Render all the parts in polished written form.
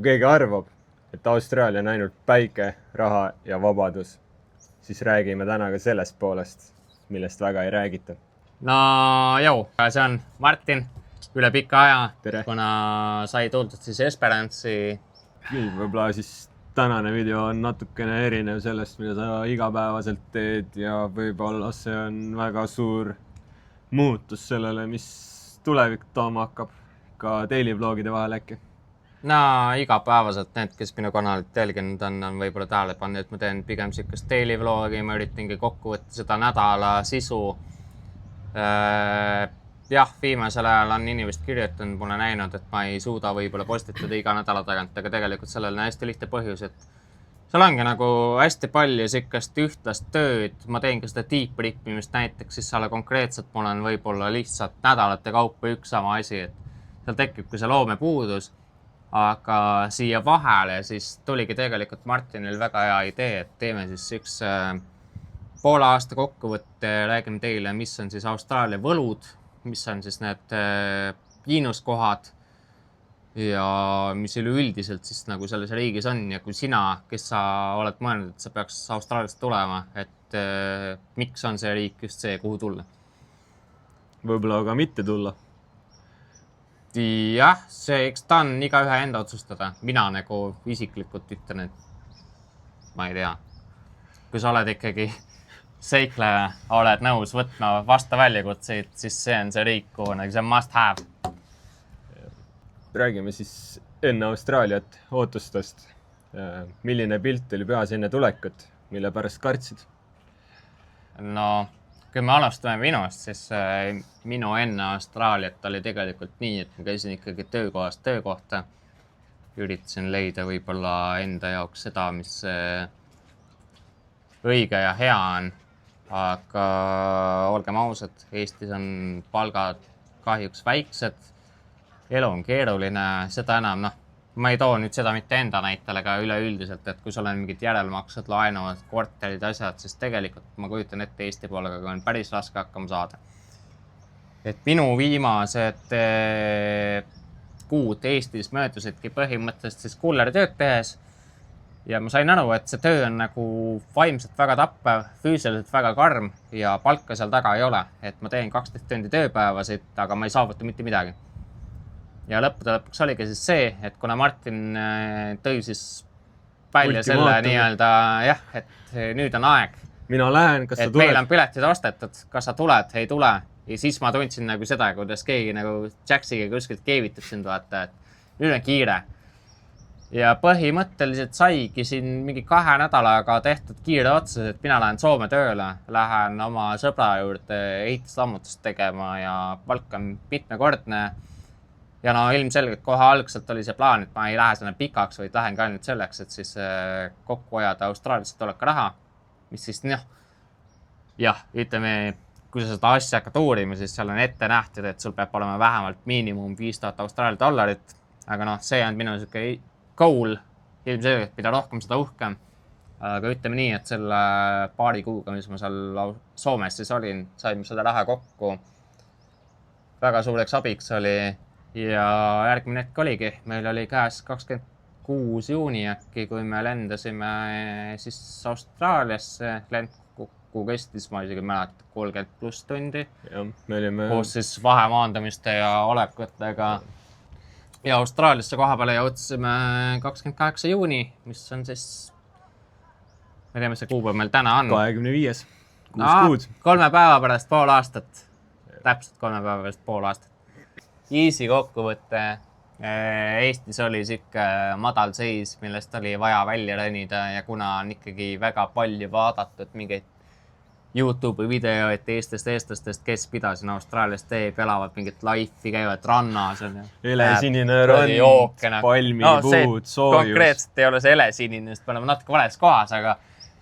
Kui keegi arvab, et Austraalia on ainult päike, raha ja vabadus, siis räägime täna ka sellest poolest, millest väga ei räägita. No jau, see on Martin üle pika aja, Tere. kuna sai tuldud siis Esperance'i. Küll võib-olla siis tänane video on natukene erinev sellest, mida sa igapäevaselt teed ja võib-olla see on väga suur muutus sellele, mis tulevik tooma hakkab ka daily vlogide vahel äkki. No igapäevaselt need, kes minu kanalit jälginud on võib-olla tähele pannud, et ma teen pigem siukest daily vlogi, ma üritangi kokku võtta seda nädala sisu. Jah, viimasel ajal on inimesed kirjutanud, mulle näinud, et ma ei suuda võib-olla postitada iga nädala tagant, aga tegelikult sellel on hästi lihtne põhjus, et seal ongi nagu hästi palju siukest ühtlast tööd, ma teen ka seda deep rippimist näiteks, siis seal konkreetselt mul on võib-olla lihtsalt nädalate kaupa üks sama asi, et seal tekib ka see loomepuudus. Aga siia vahele siis tuligi tegelikult Martinil väga hea idee, et teeme siis üks poole aasta kokkuvõtte, räägime teile, mis on siis Austraalia võlud, mis on siis need miinuskohad ja mis üleüldiselt siis nagu selles riigis on ja kui sina, kes sa oled mõelnud, et sa peaks Austraaliast tulema, et miks on see riik just see, kuhu tulla? Võib-olla ka mitte tulla. Jah, eks ta on igaühe enda otsustada. Mina nagu isiklikult ütlen, et ma ei tea. Kui sa oled ikkagi seikleja, oled nõus võtma vasta väljakutseid, siis see on see riik, kuhu see must have. Räägime siis enne Austraaliat ootustest. Milline pilt oli peas enne tulekut, mille pärast kartsid? No, kui me alustame minust, siis minu enne Austraaliat oli tegelikult nii, et ma käisin ikkagi töökohast töökohta. Üritasin leida võib-olla enda jaoks seda, mis õige ja hea on. Aga olgem ausad, Eestis on palgad kahjuks väiksed. Elu on keeruline, seda enam, ma ei too nüüd seda mitte enda näitel, aga üleüldiselt, et kui sul on mingid järelmaksed, laenud, korterid, asjad, siis tegelikult ma kujutan ette Eesti poolega on päris raske hakkama saada. Et minu viimased kuud Eestis möödusidki põhimõtteliselt siis kullertööd tehes ja ma sain aru, et see töö on nagu vaimselt väga tappev, füüsiliselt väga karm ja palka seal taga ei ole. Et ma teen 12 tundi tööpäevasid, aga ma ei saavuta mitte midagi. Ja lõppude lõpuks oligi siis see, et kuna Martin tõi siis välja selle nii-öelda, jah, et nüüd on aeg. Mina lähen, kas sa tuled? Et meil on piletid ostetud, kas sa tuled, ei tule. Ja siis ma tundsin nagu seda, kuidas keegi nagu Jacksiga kuskilt keevitab sind vaata, et nüüd on kiire. Ja põhimõtteliselt saigi siin mingi 2 nädalaga tehtud kiire otsus, et mina lähen Soome tööle, lähen oma sõbra juurde ehituslammutust tegema ja palk on mitmekordne. Ja no ilmselgelt kohe algselt oli see plaan, et ma ei lähe selle pikaks, vaid lähen ka ainult selleks, et siis kokku ajada Austraaliasse tuleka raha, mis siis jah, ütleme, kui sa seda asja hakkad uurima, siis seal on ette nähtud, et sul peab olema vähemalt miinimum $5000, aga see on minu siuke goal, ilmselgelt mida rohkem seda uhkem. Aga ütleme nii, et selle paari kuuga, mis ma seal Soomes siis olin, saime selle raha kokku. Väga suureks abiks oli ja järgmine hetk oligi. Meil oli käes 26 juuni äkki, kui me lendasime siis Austraaliasse. Lend kokku kestis, ma isegi mäleta, 30+ tundi. Ja, me olime... Koos siis vahemaandamiste ja olekutega. Ja Austraaliasse koha peale jõudsime 28 juuni, mis on siis... Me teeme see kuupäev meil täna on. 25. 6 kuud. 3 päeva pärast pool aastat. Täpselt 3 päeva pärast pool aastat. Easy kokkuvõtte. Eestis oli siuke madal seis, millest oli vaja välja rõnida ja kuna on ikkagi väga palju vaadatud mingeid YouTube'i videoid eestlastest, kes pidasin Austraalias teeb, elavad mingit life'i, käivad rannas. Elesinine rand, palmipuud, soojus. Konkreetselt ei ole see elesinine, sest me oleme natuke vales kohas, aga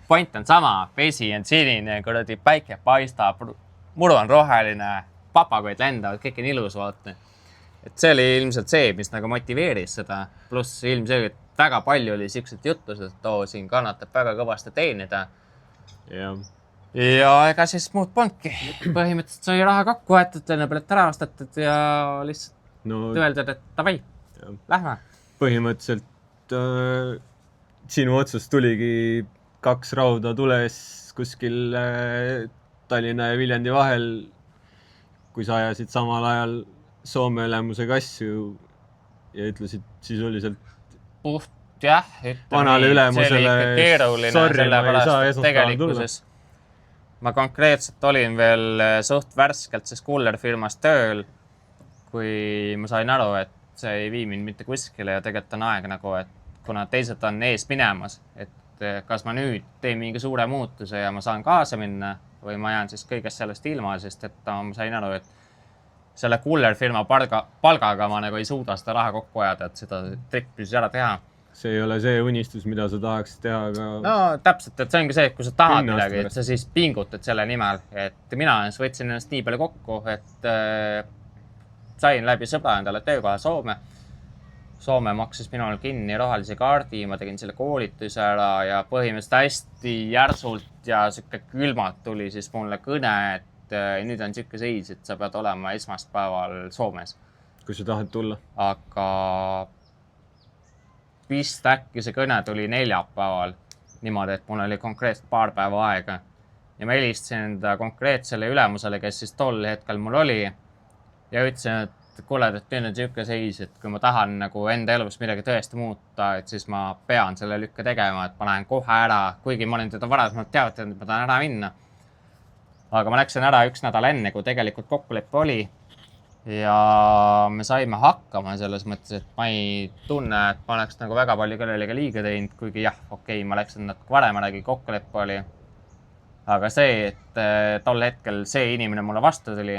point on sama. Vesi on sinine, kuradi päike paistab, muru on roheline, papagoid lendavad, kõik on ilus vaata. Et see oli ilmselt see, mis nagu motiveeris seda. Pluss ilmselgelt väga palju oli siuksed jutlus, et siin kannatab väga kõvasti teenida. Ja ega siis muud polnudki. Põhimõtteliselt sai raha kokku võetud, lennupilet ära ostetud ja lihtsalt öeldud, et davai, lähme. Põhimõtteliselt sinu otsust tuligi 2 rauda tules kuskil Tallinna ja Viljandi vahel, kui sa ajasid samal ajal Soome ülemusega asju ja ütlesid sisuliselt jah, vanale ülemusele, keeruline, sorry, ma ei saa sellepärast esmaspäeval tegelikkuses ma konkreetselt olin veel suht värskelt siis Kuller firmas tööl, kui ma sain aru, et see ei vii mind mitte kuskile ja tegelikult on aeg nagu, et kuna teised on ees minemas, et kas ma nüüd teen mingi suure muutuse ja ma saan kaasa minna või ma jään siis kõigest sellest ilma, sest et ma sain aru, et selle Kuller firma palgaga ma nagu ei suuda seda raha kokku ajada, et seda trippi siis ära teha. See ei ole see unistus, mida sa tahaks teha, aga... No täpselt, et see ongi see, et kui sa tahad midagi, et sa siis pingutad selle nimel, et mina võtsin ennast nii palju kokku, et sain läbi sõbra endale töökoha Soome. Soome maksis minul kinni rohelise kaardi, ma tegin selle koolituse ära ja põhimõtteliselt hästi järsult ja siuke külmalt tuli siis mulle kõne, et nüüd on siuke seis, et sa pead olema esmaspäeval Soomes. Kui sa tahad tulla? Aga vist äkki see kõne tuli neljapäeval niimoodi, et mul oli konkreetselt paar päeva aega ja ma helistasin enda konkreetsele ülemusele, kes siis tol hetkel mul oli ja ütlesin, et kuule, et nüüd on siuke seis, et kui ma tahan nagu enda elus midagi tõesti muuta, et siis ma pean selle lükke tegema, et ma lähen kohe ära, kuigi ma olin teda varasemalt teadnud, et ma tahan ära minna. Aga ma läksin ära 1 nädal enne, kui tegelikult kokkulepe oli ja me saime hakkama selles mõttes, et ma ei tunne, et ma oleks nagu väga palju kellelegi liiga teinud, kuigi jah, okei, ma läksin natuke varem äragi, kokkulepe oli. Aga see, et tol hetkel see inimene mulle vastu tuli,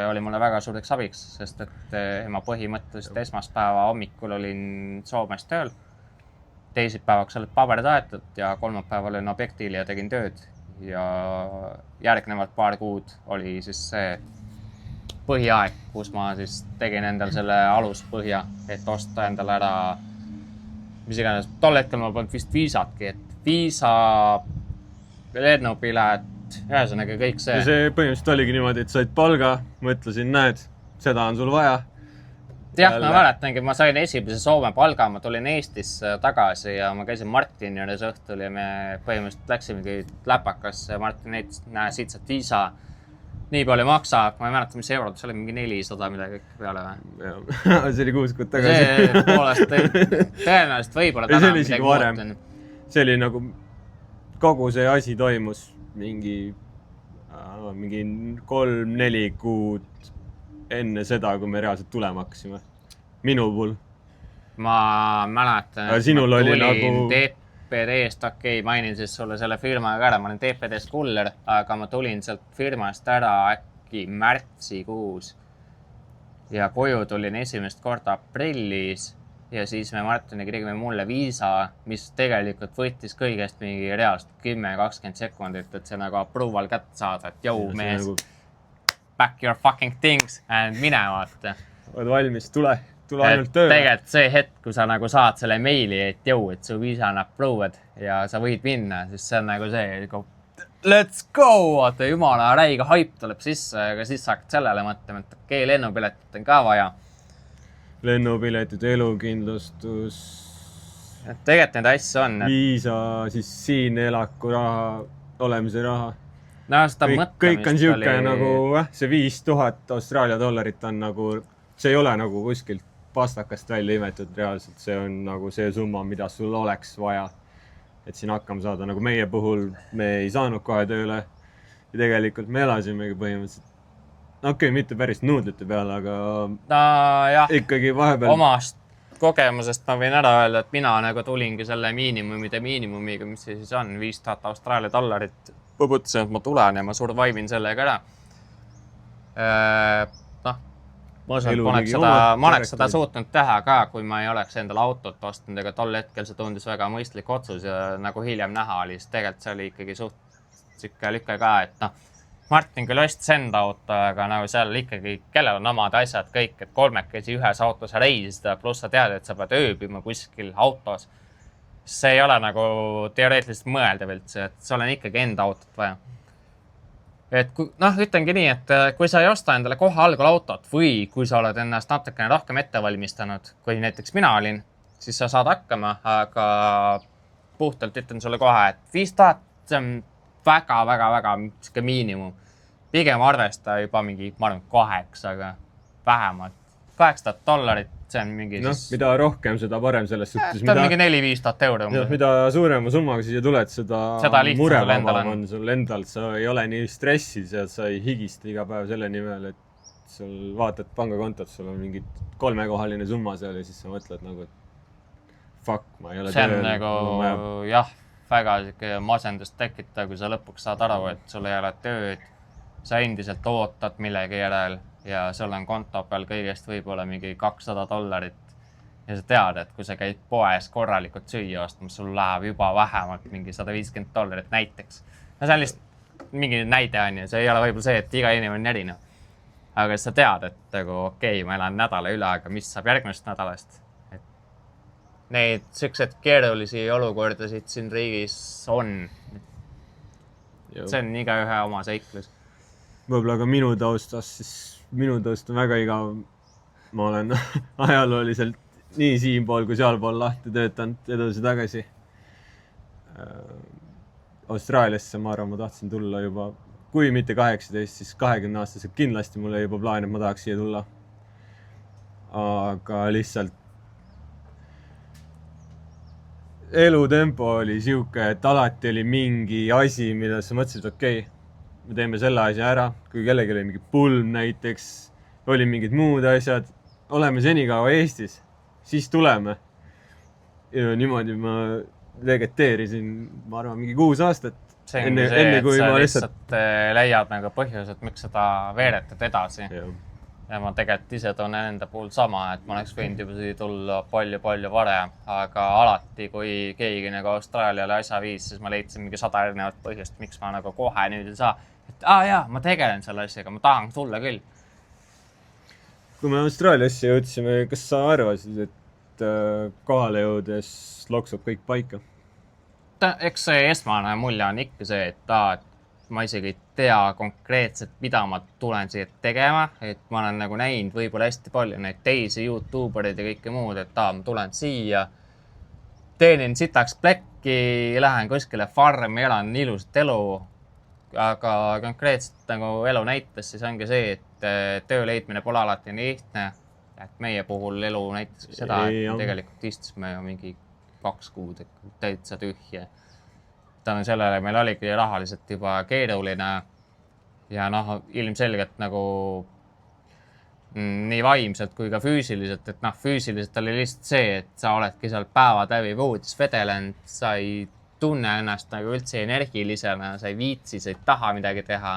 oli mulle väga suureks abiks, sest et ma põhimõtteliselt esmaspäeva hommikul olin Soomes tööl. Teisipäevaks olid paberid aetud ja kolmapäeval olin objektil ja tegin tööd. Ja järgnevalt paar kuud oli siis see põhiaeg, kus ma siis tegin endal selle aluspõhja, et osta endale ära, mis iganes. Tol hetkel ma polnud vist viisatki, et viisa, lennupilet, ühesõnaga kõik see. Ja see põhimõtteliselt oligi niimoodi, et said palga, mõtlesin, näed, seda on sul vaja. Jah, ma mäletangi, ma sain esimese Soome palga, ma tulin Eestisse tagasi ja ma käisin Martini juures õhtul ja me põhimõtteliselt läksimegi läpakasse. Martin näitas, näe, siit saad viisa. Nii palju maksab, ma ei mäleta, mis eurod, see oli mingi 400 midagi peale või? See oli 6 kuud tagasi. See poolest tõenäoliselt võib-olla täna midagi muutun. See oli nagu, kogu see asi toimus mingi 3-4 kuud enne seda, kui me reaalselt tulema hakkasime. Minu puhul. Ma mäletan, et ma tulin nagu... TPD-st, okei, mainin siis sulle selle firmaga ära, ma olin TPD-st Kuller, aga ma tulin sealt firmast ära äkki märtsikuus. Ja koju tulin esimest korda aprillis ja siis me Martiniga tegime mulle viisa, mis tegelikult võttis kõigest mingi reaalselt 10-20 sekundit, et see nagu approval kätte saada, et jõu mees, nagu... back your fucking things and mine vaata. Oled valmis, tule ainult tööle. Tegelikult see hetk, kui sa nagu saad selle meili, et jõu, et su viisa on approved ja sa võid minna, siis see on nagu see, let's go, vaata jumala räiga haip tuleb sisse, aga siis hakkad sellele mõtlema, et okei, lennupiletit on ka vaja. Lennupiletid, elukindlustus. Tegelikult neid asju on. Viisa, siis siin elaku raha, olemise raha. No, seda kõik on siuke nagu, see 5000 Austraalia dollarit on nagu, see ei ole nagu kuskilt pastakast välja imetud reaalselt, see on nagu see summa, mida sul oleks vaja, et siin hakkama saada. Nagu meie puhul me ei saanud kohe tööle ja tegelikult me elasimegi põhimõtteliselt. Okei, mitte päris nuudlite peale, aga jah, ikkagi vahepeal. Omast kogemusest ma võin ära öelda, et mina nagu tulingi selle miinimumiga, mis see siis on, 5000 Austraalia dollarit. Ma mõtlesin, et ma tulen ja ma survive'in sellega ära. Ma usun, et ma oleks seda suutnud teha ka, kui ma ei oleks endale autot ostnud, aga tol hetkel see tundis väga mõistlik otsus ja nagu hiljem näha oli, siis tegelikult see oli ikkagi suht siuke lükke ka, et Martin küll ostis enda auto, aga nagu seal ikkagi, kellel on omad asjad kõik, et kolmekesi ühes autos reisida, pluss sa tead, et sa pead ööbima kuskil autos. See ei ole nagu teoreetiliselt mõeldav üldse, et sul on ikkagi enda autot vaja. Et ütlengi nii, et kui sa ei osta endale kohe algul autot või kui sa oled ennast natukene rohkem ette valmistanud, kui näiteks mina olin, siis sa saad hakkama, aga puhtalt ütlen sulle kohe, et 5000, see on väga sihuke miinimum. Pigem arvesta juba mingi, ma arvan, 8, vähemalt $800, see on mingi mida rohkem, seda parem selles suhtes. Ta on mingi 4-5 000 €. Mida suurema summaga siia tuled, seda murevabam on sul endal. Sa ei ole nii stressis ja sa ei higista iga päev selle nimel, et sul vaatad pangakontot, sul on mingi 3-kohaline summa seal ja siis sa mõtled nagu, et fuck, ma ei ole tööl. See on nagu, jah, väga masendust tekitav, kui sa lõpuks saad aru, et sul ei ole tööd, sa endiselt ootad millegi järel ja sul on konto peal kõigest võib-olla mingi $200 ja sa tead, et kui sa käid poes korralikult süüa ostmas, sul läheb juba vähemalt mingi $150 näiteks. No see on lihtsalt mingi näide on ju, see ei ole võib-olla see, et iga inimene on erinev. Aga sa tead, et nagu okei, ma elan nädala üle, aga mis saab järgmisest nädalast? Et neid siuksed keerulisi olukordasid siin riigis on. See on igaühe oma seiklus. Võib-olla ka minu taustast, siis minu taust on väga igav. Ma olen ajalooliselt nii siinpool kui sealpool lahti töötanud edasi tagasi. Austraaliasse, ma arvan, ma tahtsin tulla juba, kui mitte 18, siis 20-aastaselt kindlasti mul juba plaan, et ma tahaks siia tulla. Aga lihtsalt elutempo oli siuke, et alati oli mingi asi, mida sa mõtlesid, okei, me teeme selle asja ära. Kui kellegi oli mingi pulm näiteks, oli mingid muud asjad, oleme senikaua Eestis, siis tuleme. Ja niimoodi ma vegeteerisin, ma arvan, mingi 6 aastat. See on see, et sa lihtsalt leiad nagu põhjused, miks seda veeretad edasi. Ja ma tegelikult ise tunnen enda puhul sama, et ma oleks võinud juba siia tulla palju varem, aga alati, kui keegi nagu Austraaliale asja viis, siis ma leidsin mingi 100 erinevat põhjust, miks ma nagu kohe nüüd ei saa. Et jaa, ma tegelen selle asjaga, ma tahan tulla küll. Kui me Austraaliasse jõudsime, kas sa arvasid, et kohale jõudes loksub kõik paika? Eks see esmane mulje on ikka see, et ma isegi ei tea konkreetselt, mida ma tulen siia tegema, et ma olen nagu näinud võib-olla hästi palju neid teisi YouTuberid ja kõike muud, et ma tulen siia, teenin sitaks plekki, lähen kuskile farmi, elan ilusat elu, aga konkreetselt nagu elu näitas, siis ongi see, et töö leidmine pole alati nii lihtne, et meie puhul elu näitas seda, et tegelikult istusime ju mingi 2 kuud täitsa tühje. Tänu sellele meil oligi rahaliselt juba keeruline ja ilmselgelt nagu nii vaimselt kui ka füüsiliselt, et füüsiliselt oli lihtsalt see, et sa oledki seal päevad läbi voodis vedelenud, sa ei tunne ennast nagu üldse energilisena, sa ei viitsi, sa ei taha midagi teha.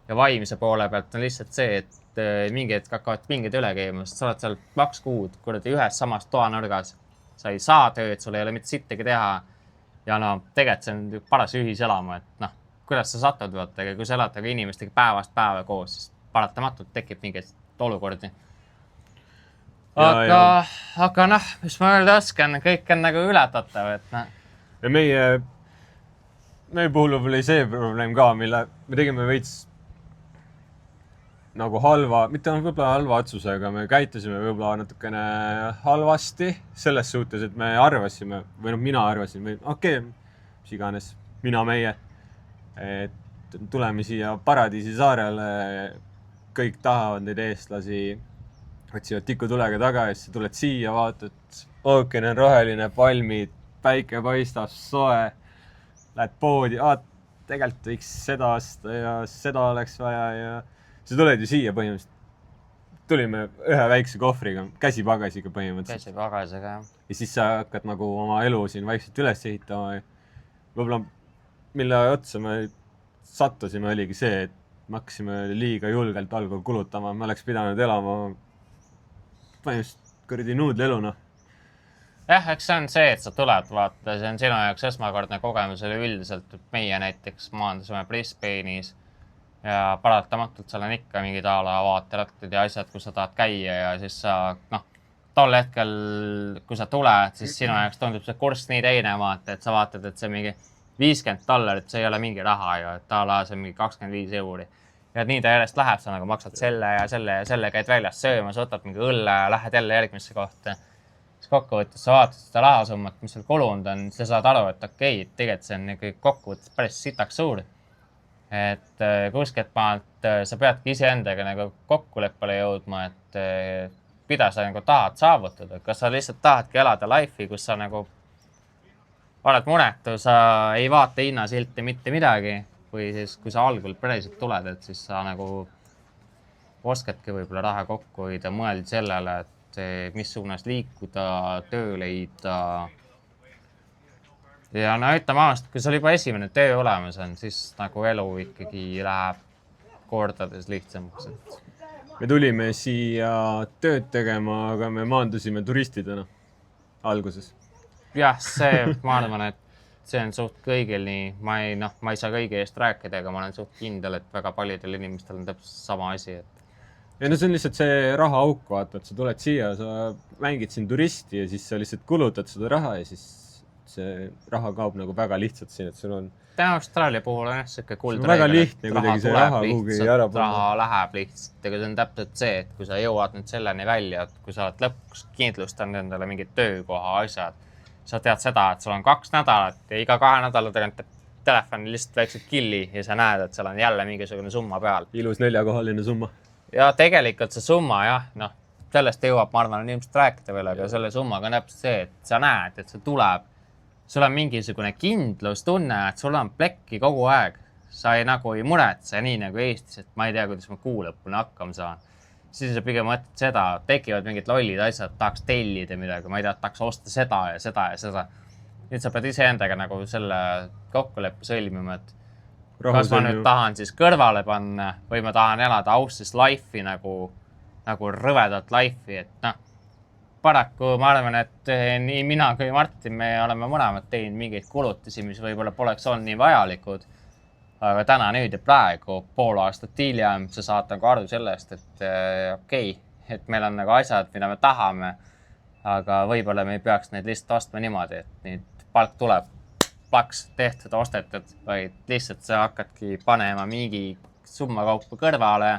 Ja vaimse poole pealt on lihtsalt see, et mingi hetk hakkavad pinged üle käima, sest sa oled seal 2 kuud kuradi ühes samas toanurgas. Sa ei saa tööd, sul ei ole mitte sittagi teha. Ja tegelikult see on paras ühiselama, et kuidas sa satud vaata, kui sa elad inimestega päevast päeva koos, siis paratamatult tekib mingeid olukordi. Aga mis ma öelda oskan, kõik on nagu ületatav, et Ja meie puhul oli see probleem ka, mille me tegime veits nagu halva, mitte võib-olla halva otsusega, me käitusime võib-olla natukene halvasti selles suhtes, et me arvasime, või mina arvasin, või okei, mis iganes, meie, et tuleme siia Paradiisi saarele, kõik tahavad neid eestlasi, otsivad tikutulega taga ja siis tuled siia, vaatad, ookean on roheline, palmid, päike paistab, soe, lähed poodi, tegelikult võiks seda osta ja seda oleks vaja ja sa tuled ju siia põhimõtteliselt. Tulime ühe väikse kohvriga, käsipagasiga põhimõtteliselt. Käsipagasiga, jah. Ja siis sa hakkad nagu oma elu siin vaikselt üles ehitama. Võib-olla mille otsa me sattusime oligi see, et me hakkasime liiga julgelt algul kulutama. Me oleks pidanud elama põhimõtteliselt kuradi nuudleluna. Jah, eks see on see, et sa tuled, vaata, see on sinu jaoks esmakordne kogemus oli üldiselt, et meie näiteks maandusime Brisbane'is ja paratamatult seal on ikka mingid vaaterattid ja asjad, kus sa tahad käia ja siis sa, tol hetkel, kui sa tuled, siis sinu jaoks tundub see kurss nii teine vaata, et sa vaatad, et see mingi $50, see ei ole mingi raha ju, et see on mingi 25 €. Ja nii ta järjest läheb, sa nagu maksad selle ja selle, käid väljas söömas, võtad mingi õlle ja lähed jälle järgmisse kohta. Siis kokkuvõttes sa vaatad seda rahasummat, mis sul kulunud on, sa saad aru, et okei, tegelikult see on nagu kokkuvõttes päris sitaks suur. Et kuskilt maalt sa peadki iseendaga nagu kokkuleppele jõudma, et mida sa nagu tahad saavutada. Kas sa lihtsalt tahadki elada life'i, kus sa nagu oled munetu, sa ei vaata hinnasilti mitte midagi, või siis kui sa algul päriselt tuled, et siis sa nagu oskadki võib-olla raha kokku hoida, mõelda sellele, et mis suunas liikuda, töö leida. Ja no ütleme aastat, kui sul juba esimene töö olemas on, siis nagu elu ikkagi läheb kordades lihtsamaks. Me tulime siia tööd tegema, aga me maandusime turistidena alguses. Jah, see, ma arvan, et see on suht kõigil nii. Ma ei saa kõigi eest rääkida, aga ma olen suht kindel, et väga paljudel inimestel on täpselt sama asi. Ja no see on lihtsalt see rahaauk, vaata, et sa tuled siia, sa mängid siin turisti ja siis sa lihtsalt kulutad seda raha ja siis see raha kaob nagu väga lihtsalt siin, et sul on... Täna Austraalia puhul on siuke kuld väga lihtne kuidagi see raha kuhugi ära panna. Raha läheb lihtsalt, ega see on täpselt see, et kui sa jõuad nüüd selleni välja, et kui sa oled lõpuks kindlustanud endale mingid töökoha asjad, sa tead seda, et sul on 2 nädalat ja iga 2 nädala tagant telefoni lihtsalt väiksed killi ja sa näed, et seal on jälle mingisugune summa peal. Ilus 4-kohaline summa. Ja tegelikult see summa, jah, sellest jõuab, ma arvan, ilmselt rääkida veel, aga selle summaga on täpselt see, et sa näed, et see tuleb. Sul on mingisugune kindlustunne, et sul on plekki kogu aeg. Sa nagu ei muretse nii nagu Eestis, et ma ei tea, kuidas ma kuu lõpuni hakkama saan. Siis sa pigem mõtled seda, tekivad mingid lollid asjad, tahaks tellida midagi, ma ei tea, tahaks osta seda ja seda ja seda. Nüüd sa pead iseendaga nagu selle kokkuleppe sõlmima, et kas ma nüüd tahan siis kõrvale panna või ma tahan elada austis life'i nagu rõvedat life'i, et paraku ma arvan, et nii mina kui Martin, me oleme mõlemad teinud mingeid kulutusi, mis võib-olla poleks olnud nii vajalikud. Aga täna nüüd ja praegu, pool aastat hiljem, sa saad nagu aru sellest, et okei, et meil on nagu asjad, mida me tahame, aga võib-olla me ei peaks neid lihtsalt ostma niimoodi, et nüüd palk tuleb, plaks tehtud, ostetud, vaid lihtsalt sa hakkadki panema mingi summa kaupa kõrvale.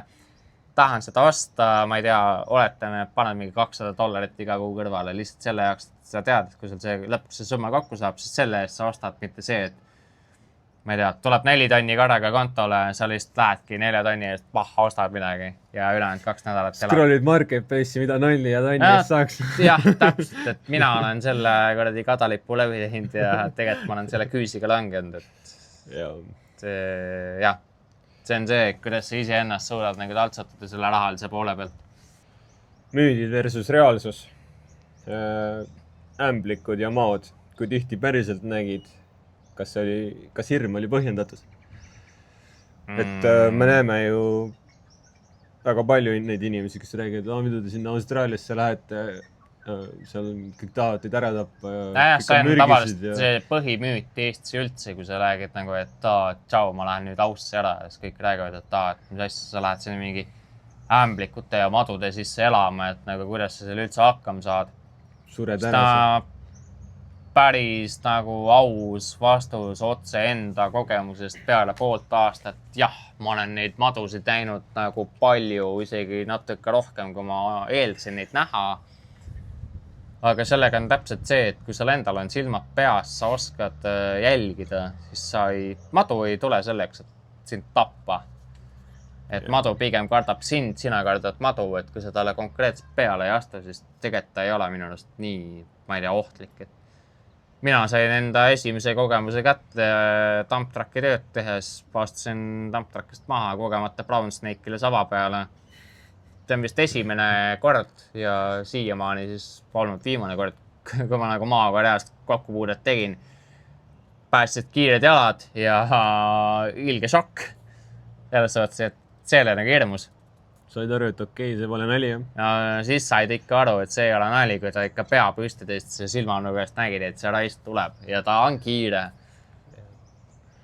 Tahan seda osta, ma ei tea, oletame, paned mingi $200 iga kuu kõrvale lihtsalt selle jaoks, et sa tead, et kui sul see lõpuks see summa kokku saab, siis selle eest sa ostad, mitte see, et ma ei tea, tuleb 4 tonni korraga kontole, sa lihtsalt lähedki 4 tonni eest, ostad midagi ja ülejäänud 2 nädalat elad. Scrollid marketplace'i, mida nalli ja tonni eest saaks. Jah, täpselt, et mina olen selle kuradi kadalipu läbi teinud ja tegelikult ma olen selle küüsiga langenud, et see on see, kuidas sa ise ennast suudad nagu taltsatada selle rahalise poole pealt. Müüdid versus reaalsus. Ämblikud ja maod, kui tihti päriselt nägid, kas hirm oli põhjendatud. Et me näeme ju väga palju neid inimesi, kes räägivad, mida te sinna Austraaliasse lähete, seal kõik tahavad teid ära tappa. See on tavaliselt see põhimüüt Eestis üldse, kui sa räägid nagu, et tšau, ma lähen nüüd Ausse ära ja siis kõik räägivad, et mis asja sa lähed sinna mingi ämblikute ja madude sisse elama, et nagu kuidas sa selle üldse hakkama saad. Sured ära. Päris nagu aus vastus otse enda kogemusest peale poolt aastat. Jah, ma olen neid madusid näinud nagu palju, isegi natuke rohkem, kui ma eeldasin neid näha. Aga sellega on täpselt see, et kui sul endal on silmad peas, sa oskad jälgida, siis madu ei tule selleks, et sind tappa. Et madu pigem kardab sind, sina kardad madu, et kui sa talle konkreetselt peale ei astu, siis tegelikult ei ole minu arust nii, ma ei tea, ohtlik. Mina sain enda esimese kogemuse kätte dumptrucki tööd tehes, astusin dumptruckist maha kogemata Brown Snake'ile saba peale. See on vist esimene kord ja siiamaani siis polnud viimane kord, kui ma nagu maaga reaalselt kokkupuudet tegin. Päästsid kiired jalad ja ilge šokk. Selles suhtes, et see oli nagu hirmus. Said aru, et okei, see pole nali, jah? Ja siis said ikka aru, et see ei ole nali, kui ta ikka pea püstidest ja silmanugast nägid, et see raist tuleb ja ta on kiire.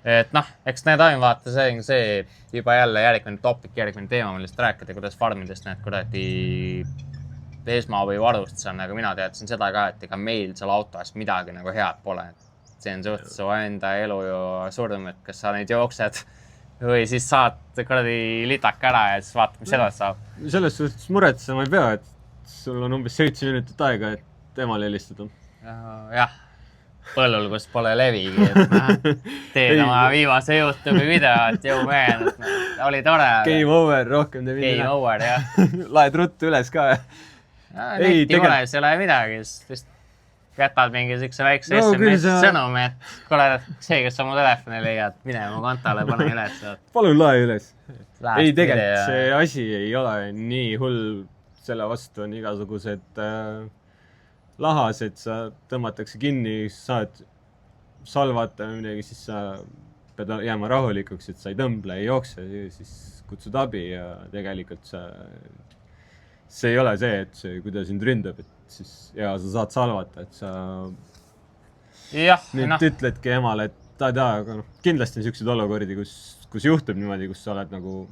Et eks need on vaata, see on see juba jälle järgmine topik, järgmine teema, millest rääkida, kuidas farmidest need kuradi esma või varust on, aga mina teadsin seda ka, et ega meil seal autos midagi nagu head pole. See on suht su enda elu ju surm, et kas sa neid jooksed või siis saad kuradi litak ära ja siis vaatad, mis edasi saab. Selles suhtes muretsema ei pea, et sul on umbes 7 minutit aega, et emale helistada? Jah, põllul, kus pole levigi, et ma teen oma viimase YouTube'i video, et jõumeen, et oli tore. Game over, rohkem te Game over, jah. Laed ruttu üles ka. Neti üles ei ole midagi, sest jätad mingi siukse väikse SMS sõnumi, et kuule, see, kes sa mu telefoni leiad, mine mu kontole, pane üles. Palun lae üles. Ei, tegelikult see asi ei ole nii hull, selle vastu on igasugused lahased, sa tõmmatakse kinni, saad salvata või midagi, siis sa pead jääma rahulikuks, et sa ei tõmble, ei jookse, siis kutsud abi ja tegelikult see ei ole see, et see, kui ta sind ründab, et siis ja sa saad salvata, et sa nüüd ütledki emale, et aga kindlasti on siukseid olukordi, kus juhtub niimoodi, kus sa oled nagu...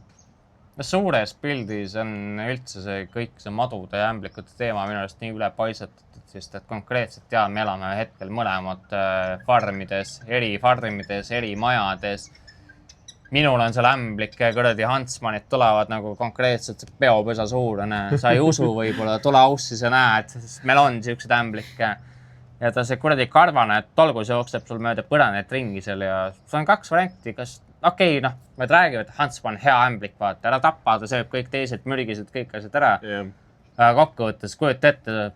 Suures pildis on üldse see madude ja ämblikute teema minu arust nii üle paisatud, sest et konkreetselt me elame hetkel mõlemad farmides, eri majades. Minul on seal ämblik ja kuradi Huntsmanid tulevad nagu konkreetselt peopesa suurene. Sa ei usu võib-olla, tule aussi sa näed, sest meil on siuksed ämblikke. Ja ta see kuradi karvane, et tolgus jookseb sul mööda põraneid ringi seal ja see on 2 varianti, kas nad räägivad, et Huntsman hea ämblik, vaata, ära tappa, ta sööb kõik teised mürgised, kõik asjad ära. Kokkuvõttes, kujuta ette,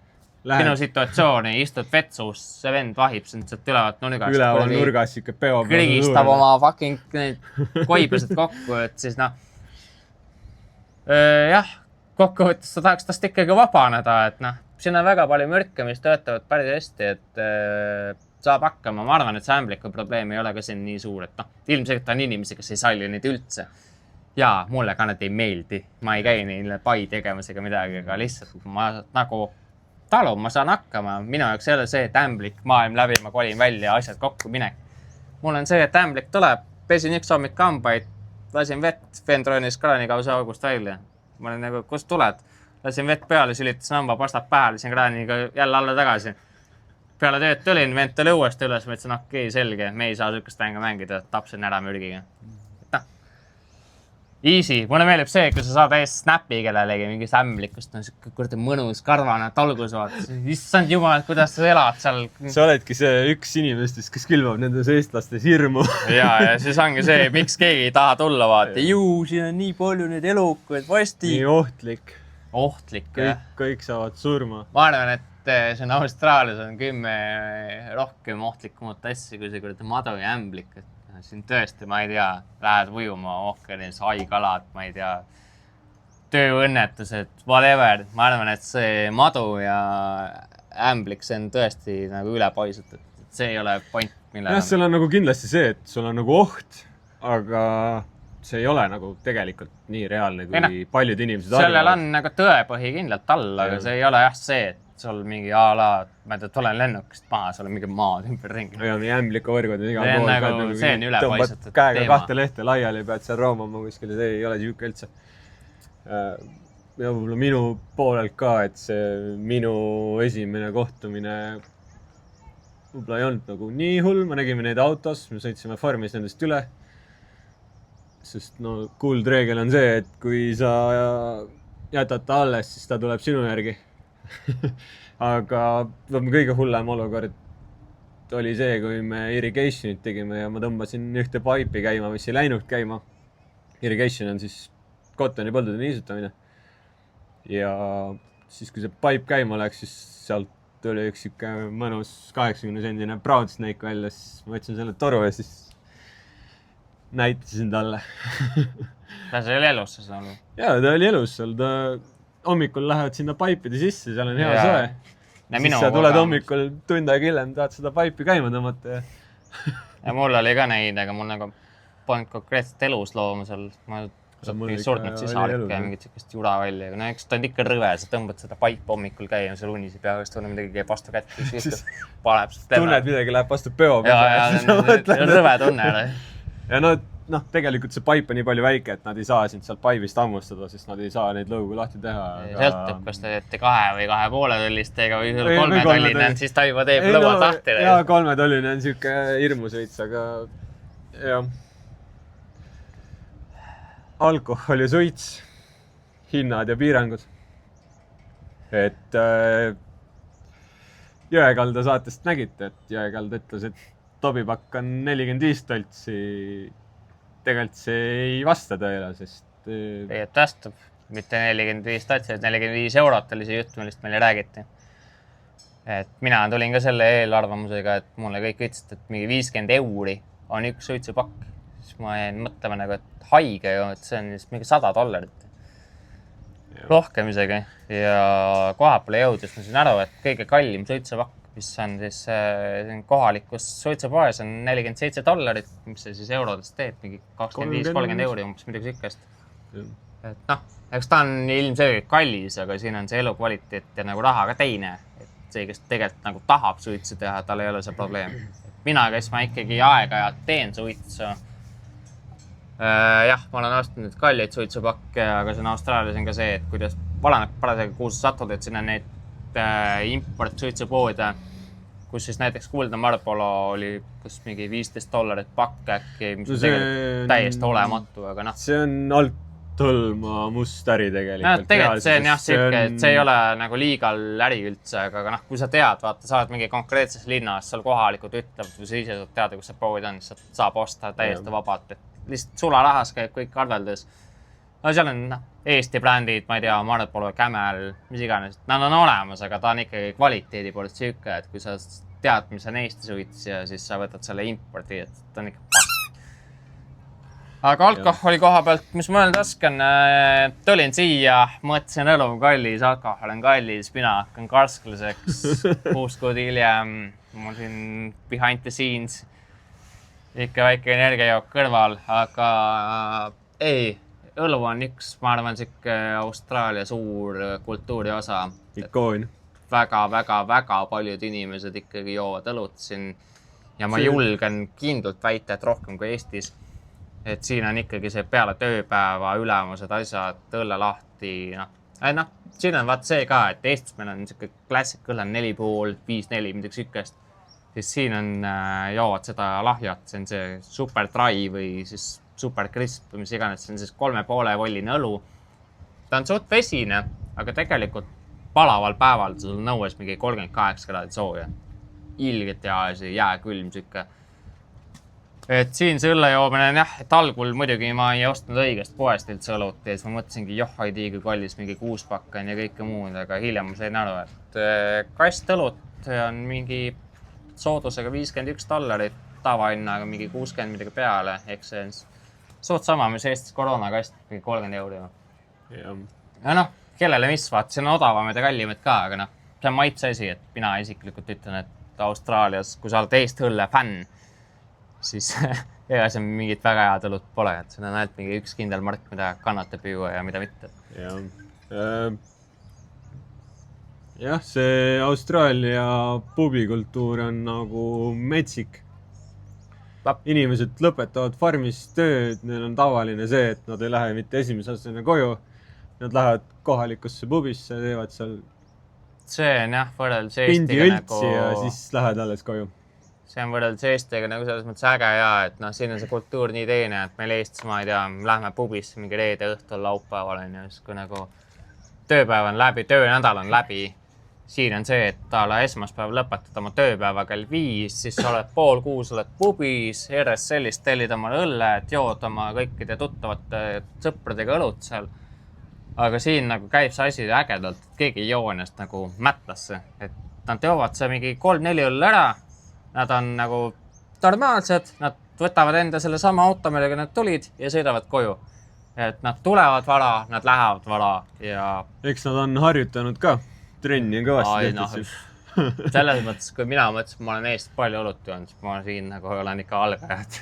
minu situatsiooni, istud vetsus, see vend vahib sind sealt üleval nurgas ikka peo. Krigistab oma fucking koiblased kokku, et siis kokkuvõttes ta tahaks tast ikkagi vabaneda, et siin on väga palju mürke, mis töötavad päris hästi, et saab hakkama. Ma arvan, et see ämbliku probleem ei ole ka siin nii suur, et ilmselt on inimesi, kes ei salli neid üldse. Ja mulle ka need ei meeldi. Ma ei käi neile pai tegemisega midagi, aga lihtsalt ma nagu talun, ma saan hakkama. Minu jaoks ei ole see, et ämblik maailm läbi, ma kolin välja asjad kokku minek. Mul on see, et ämblik tuleb, pesin üks hommik kambaid, lasin vett, vendroonis kraanikausa august välja. Ma olin nagu, kust tuled? Lasin vett peale, sülitasin hamba, pastad pähe, lasin kraaniga jälle alla tagasi. Peale tööd tulin, vend tuli uuesti üles, ma ütlesin, okei, selge, me ei saa sükast mängu mängida, tapsin ära mürgiga. Easy. Mulle meeldib see, kui sa saad ees snappi kellelegi mingist ämblikust, kuradi mõnus, karvane, talgus vaat. Issand jumal, kuidas sa elad seal. Sa oledki see üks inimestest, kes külvab nendes eestlastes hirmu. ja siis ongi see, miks keegi ei taha tulla vaata. Siin on nii palju neid elukuid, vasti. Nii ohtlik. Ohtlik, jah. Kõik saavad surma. Ma arvan, et see on Austraalias on 10 rohkem ohtlikumat asja, kui see kuradi madu ja ämblik. Siin tõesti, ma ei tea, lähed ujuma ookeanis, haikalad, ma ei tea, tööõnnetused, whatever. Ma arvan, et see madu ja ämblik, see on tõesti nagu ülepaisatud. See ei ole point, mille... Jah, seal on nagu kindlasti see, et sul on nagu oht, aga see ei ole nagu tegelikult nii reaalne, kui paljud inimesed arvavad. Sellel on nagu tõepõhi kindlalt all, aga see ei ole jah see, et sul mingi ma ei tea, tulen lennukist maha, sul on mingi maad ümber ringi. Ja mingi ämbliku võrgud on igal pool. See on ülepaisatud teema. Käega 2 lehte laiali, pead seal roomama kuskil, see ei ole siuke üldse. Ja võib-olla minu poolelt ka, et see minu esimene kohtumine võib-olla ei olnud nagu nii hull. Me nägime neid autos, me sõitsime farmis nendest üle. Sest kuldreegel on see, et kui sa jätad ta alles, siis ta tuleb sinu järgi. Aga kõige hullem olukord oli see, kui me irrigationit tegime ja ma tõmbasin ühte paipi käima, mis ei läinud käima. Irrigation on siis kotonipõldude niisutamine. Ja siis, kui see paip käima läks, siis sealt tuli üks mõnus 80-sendine Proud Snake välja, siis ma võtsin selle toru ja siis näitasin talle. Ta oli elus seal? Jaa, ta oli elus seal. Hommikul lähevad sinna paipide sisse, seal on hea soe. Siis sa tuled hommikul tund aega hiljem, tahad seda paipi käima tõmmata. Ja mul oli ka neid, aga mul nagu polnud konkreetselt elus looma seal. Ma surnud sisalik ja mingit siukest jura välja. Eks ta on ikka rõve, sa tõmbad seda paipi hommikul käia, seal unisi peaaegu tunne midagi käib vastu kätt. Tunned midagi läheb vastu peo. Ja rõve tunne. Ja tegelikult see paip on nii palju väike, et nad ei saa sind sealt paibist hammustada, sest nad ei saa neid lõugu lahti teha. Sõltub, kas te teete 2 või 2,5 tollistega või 3 tolline, siis ta juba teeb lõuad lahti. Jaa, 3 tolline on siuke hirmus veits, aga jah. Alkohol ja suits, hinnad ja piirangud. Et Jõekalda saatest nägite, et Jõekalda ütles, et tobipakk on 45 toltsi. Tegelikult see ei vasta tõele, sest tegelikult vastab. Mitte 45 toltsi, 45 eurot oli see jutt, millest meile räägiti. Et mina tulin ka selle eelarvamusega, et mulle kõik ütlesid, et mingi 50 euri on üks suitsupakk. Siis ma jäin mõtlema nagu, et haige ju, et see on mingi $100. Rohkem isegi. Ja kohapeale jõudis ma siin aru, et kõige kallim suitsupakk, mis on siis kohalikus suitsupoes on $47, mis see siis eurodest teeb, mingi 25-30 euri umbes midagi sikkest. Et noh, eks ta on ilmselgelt kallis, aga siin on see elukvaliteet ja nagu raha ka teine. Et see, kes tegelikult nagu tahab suitsu teha, tal ei ole see probleem. Mina, kes ma ikkagi aeg-ajalt teen suitsu. Jah, ma olen ostnud nüüd kalleid suitsupakke, aga siin Austraalias on ka see, et kuidas valaneb parasjagu kuhu sa satud, et siin on neid import suitsupoode, kus siis näiteks kuldne Marlboro oli kus mingi $15 pakk äkki, mis on tegelikult täiesti olematu, aga noh. See on alt hõlma must äri tegelikult. No, tegelikult see on jah siuke, et see ei ole nagu legal äri üldse, aga noh, kui sa tead, vaata, sa oled mingi konkreetses linnas, seal kohalikud ütlevad või sa ise saad teada, kus see pood on, siis saab osta täiesti vabalt, et lihtsalt sularahas käib kõik arveldes. No seal on Eesti brändid, ma ei tea, Marlboro, Camel, mis iganes. Nad on olemas, aga ta on ikkagi kvaliteedi poolt siuke, et kui sa tead, mis on Eesti suits ja siis sa võtad selle importi, et ta on ikka pask. Aga alkoholi koha pealt, mis ma öelda oskan, tulin siia, mõtlesin, elu on kallis, alkohol on kallis, mina hakkan karsklaseks 6 kuud hiljem. Mul siin behind the scenes ikka väike energiajook kõrval, aga ei, õlu on üks, ma arvan, siuke Austraalia suur kultuuri osa. Ikoon. Väga paljud inimesed ikkagi joovad õlut siin ja ma julgen kindlalt väita, et rohkem kui Eestis. Et siin on ikkagi see peale tööpäeva ülemused asjad, õlle lahti, noh. Siin on vaat see ka, et Eestis meil on siuke klassik õlle 4,5, 5,4, midagi sükest. Siis siin on, joovad seda lahjat, see on see super dry või siis super crisp, mis iganes, see on siis 3,5 volline õlu. Ta on suht vesine, aga tegelikult palaval päeval sul nõues mingi 38 kraadit sooja. Ilgelt ja jääkülm siuke. Et siin see õlle joomine on jah, et algul muidugi ma ei ostnud õigest poest üldse õlut ja siis ma mõtlesingi, ei tii, kui kallis mingi 6 pakk on ja kõike muud, aga hiljem ma sain aru, et kast õlut on mingi soodusega $51, tavahinnaga mingi 60 midagi peale, ehk see on suht sama, mis Eestis koroonakast, mingi 30 euri. Ja noh, kellele mis vaat, siin on odavamad ja kallimad ka, aga noh, see on maitse asi, et mina isiklikult ütlen, et Austraalias, kui sa oled Eesti õlle fänn, siis ega see mingit väga head õlut pole, et siin on ainult mingi üks kindel mark, mida kannatab juua ja mida mitte. Jah, see Austraalia pubikultuur on nagu metsik. Inimesed lõpetavad farmis tööd, neil on tavaline see, et nad ei lähe mitte esimese asjana koju. Nad lähevad kohalikusse pubisse, teevad seal see on jah, võrreldes pindi Eestiga ültsi ja siis lähed alles koju. See on võrreldes Eestiga nagu selles mõttes äge ja, et noh, siin on see kultuur nii teine, et meil Eestis, ma ei tea, lähme pubisse mingi reede õhtul laupäeval on ja siis kui nagu tööpäev on läbi, töönädal on läbi. Siin on see, et esmaspäev lõpetad oma tööpäeva kell 5, siis sa oled 5:30, oled pubis, RSL-ist tellid oma õlle, et jood oma kõikide tuttavate sõpradega õlut seal. Aga siin nagu käib see asi ägedalt, et keegi ei joo ennast nagu mätlasse. Et nad joovad see mingi 3-4 õlle ära, nad on nagu normaalsed, nad võtavad enda selle sama auto, millega nad tulid ja sõidavad koju. Et nad tulevad vara, nad lähevad vara ja... Eks nad on harjutanud ka. Trenni on kõvasti tehtud. Selles mõttes, kui mina mõtlesin, ma olen Eestis palju õlut joonud, siis ma siin nagu olen ikka algajad.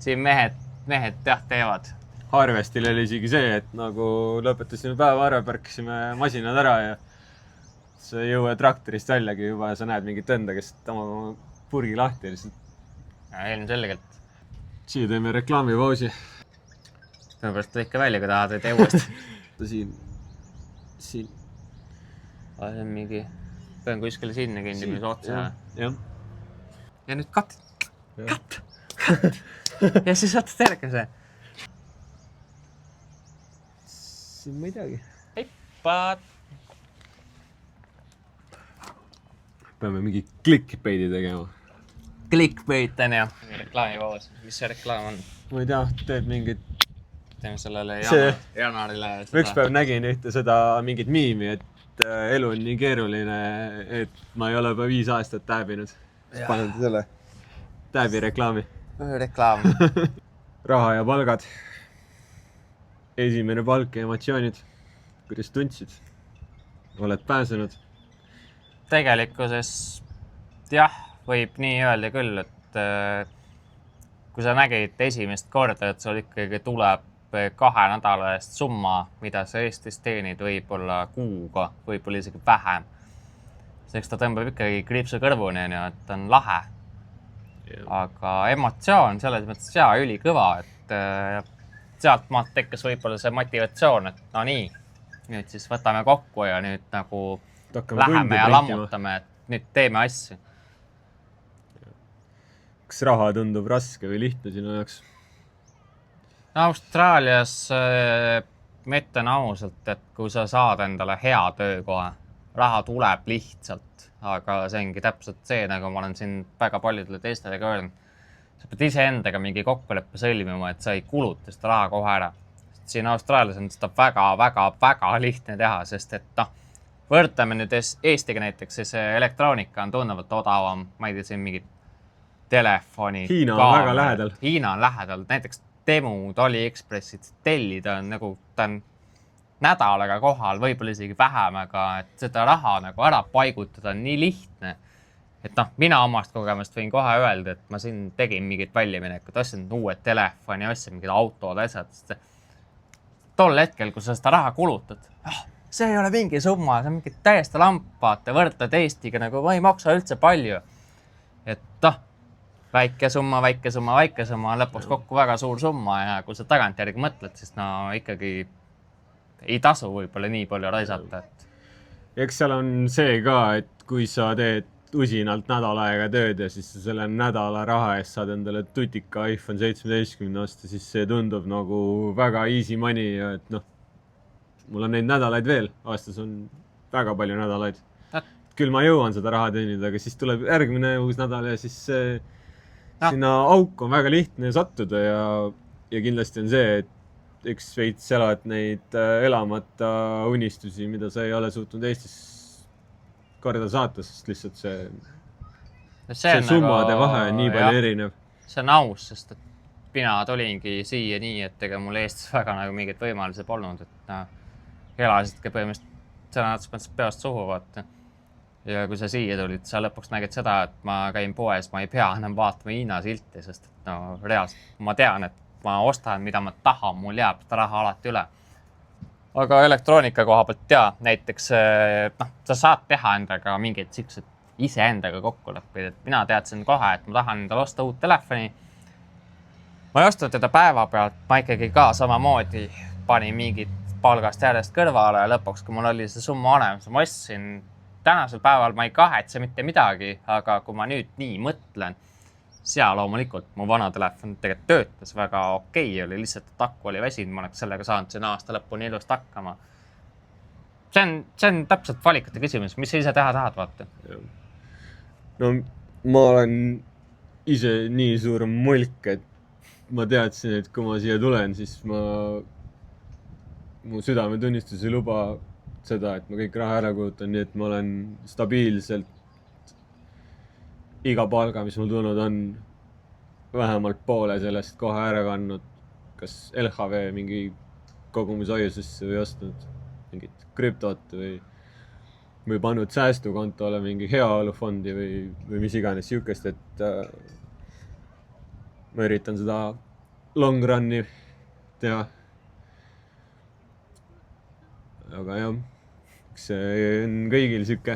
Siin mehed jah teevad. Harvestil oli isegi see, et nagu lõpetasime päeva ära, pärkisime masinad ära ja sa jõua traktorist väljagi juba ja sa näed mingit enda, kes oma purgi lahti lihtsalt. Ja ilmselgelt. Siia teeme reklaamipausi. Tõepärast lõike välja, kui tahad, et jõuast. Siin. See on mingi, pean kuskile sinna kinni, mis otsa. Ja nüüd cut. Ja siis ootad järgmise. Siin ma ei teagi. Heipad. peame mingi clickbait'i tegema. Clickbait on ju. Reklaamivoos. Mis see reklaam on? Ma ei tea, teed mingit... Teeme sellele See- jaanuarile Üks päev nägin ühte seda mingit miimi, et elu on nii keeruline, et ma ei ole juba 5 aastat tääbinud. Siis panen selle tääbi reklaami. reklaam. Raha ja palgad. Esimene palk ja emotsioonid. Kuidas tundsid? Oled pääsenud? Tegelikkuses jah, võib nii öelda küll, et kui sa nägid esimest korda, et sul ikkagi tuleb 2 nädala eest summa, mida sa Eestis teenid võib-olla kuuga, võib-olla isegi vähem. Seks ta tõmbab ikkagi kriipsu kõrvuni, et on lahe. Aga emotsioon selles mõttes ülikõva, et sealt maalt tekkis võib-olla see motivatsioon, et no nii, nüüd siis võtame kokku ja nüüd nagu läheme ja lammutame, et nüüd teeme asju. Kas raha tundub raske või lihtne sinu jaoks? Austraalias ma ütlen ausalt, et kui sa saad endale hea töökoha, raha tuleb lihtsalt, aga see ongi täpselt see, nagu ma olen siin väga paljudele teistele ka öelnud. Sa pead ise endaga mingi kokkuleppe sõlmima, et sa ei kuluta seda raha kohe ära. Siin Austraalias on seda väga lihtne teha, sest et võrdleme nüüd Eestiga näiteks, siis elektroonika on tunduvalt odavam, ma ei tea, siin mingid telefonid. Hiina on väga lähedal. Hiina on lähedal, näiteks Temud, AliExpressid, tellida on nagu, ta on nädalaga kohal, võib-olla isegi vähem, aga et seda raha nagu ära paigutada on nii lihtne. Et mina omast kogemust võin kohe öelda, et ma siin tegin mingit väljaminekut, ostsin uued telefoni, ostsin mingid autod, asjad. Tol hetkel, kui sa seda raha kulutad, see ei ole mingi summa, see on mingi täiesti lampaat ja võrdled Eestiga nagu ma ei maksa üldse palju. Et väike summa, lõpuks kokku väga suur summa ja kui sa tagantjärgi mõtled, siis no ikkagi ei tasu võib-olla nii palju raisata. Eks seal on see ka, et kui sa teed usinalt nädal aega tööd ja siis selle nädala raha eest saad endale tutika iPhone 17 osta, siis see tundub nagu väga easy money ja et mul on neid nädalaid veel, aastas on väga palju nädalaid. Küll ma jõuan seda raha teenida, aga siis tuleb järgmine uus nädal ja siis sinna auk on väga lihtne sattuda ja kindlasti on see, et üks veits elad neid elamata unistusi, mida sa ei ole suutnud Eestis korda saata, sest lihtsalt see summade vahe on nii palju erinev. See on aus, sest et mina tulingi siia nii, et ega mul Eestis väga nagu mingit võimalusi polnud, et elasidki põhimõtteliselt sõna mõttes peast suhu vaata. Ja kui sa siia tulid, sa lõpuks nägid seda, et ma käin poes, ma ei pea enam vaatama Hiina silti, sest et reaalselt ma tean, et ma ostan, mida ma tahan, mul jääb seda raha alati üle. Aga elektroonika koha pealt näiteks sa saad teha endaga mingid siksed ise endaga kokkuleppid, et mina teadsin kohe, et ma tahan endale osta uut telefoni. Ma ei ostnud teda päeva pealt, ma ikkagi ka samamoodi panin mingid palgast järjest kõrvale ja lõpuks, kui mul oli see summa olemas, ma ostsin. Tänasel päeval ma ei kahetse mitte midagi, aga kui ma nüüd nii mõtlen, seal loomulikult mu vana telefon tegelikult töötas väga okei, oli lihtsalt, et akku oli väsinud, ma oleks sellega saanud siin aasta lõpuni ilust hakkama. See on täpselt valikute küsimus, mis sa ise teha tahad, vaata? No ma olen ise nii suur mulk, et ma teadsin, et kui ma siia tulen, siis mu südametunnistus ei luba seda, et ma kõik raha ära kulutan, nii et ma olen stabiilselt iga palga, mis mul tulnud on, vähemalt poole sellest kohe ära kandnud, kas LHV mingi kogumishoiusesse või ostnud mingit krüptot või pannud säästukontole mingi heaolufondi või mis iganes siukest, et ma üritan seda long run'i teha. Aga jah, see on kõigil siuke,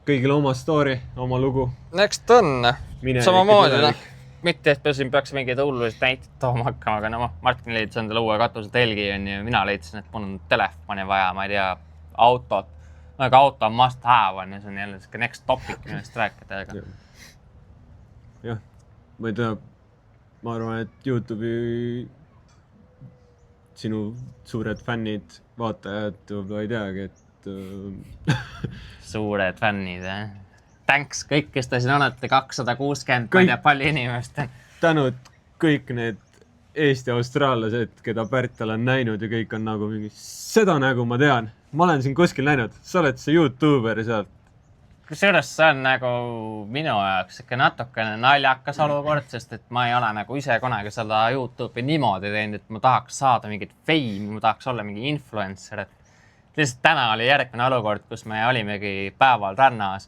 kõigil oma story, oma lugu. Eks ta on, samamoodi, mitte et siin peaks mingeid hullusid näiteid tooma hakkama, aga Martin leidis endale uue katuse telgi ja mina leidsin, et mul on telefoni vaja, ma ei tea, autot. Aga auto on must have, see on jälle siuke next topic, millest rääkida. Jah, ma ei tea, ma arvan, et YouTube'i sinu suured fännid, vaatajad võib-olla ei teagi, et suured fännid, thanks kõik, kes te siin olete, 260, Kõik- ma ei tea, palju inimest on. tänud kõik need Eesti austraallased, keda Pärtel on näinud ja kõik on nagu mingi, seda nägu ma tean. Ma olen siin kuskil näinud, sa oled see YouTuber sealt. Kusjuures see on nagu minu jaoks ikka natukene naljakas olukord, sest et ma ei ole nagu ise kunagi seda YouTube'i niimoodi teinud, et ma tahaks saada mingit feimi, ma tahaks olla mingi influencer, et lihtsalt täna oli järgmine olukord, kus me olimegi päeval rannas.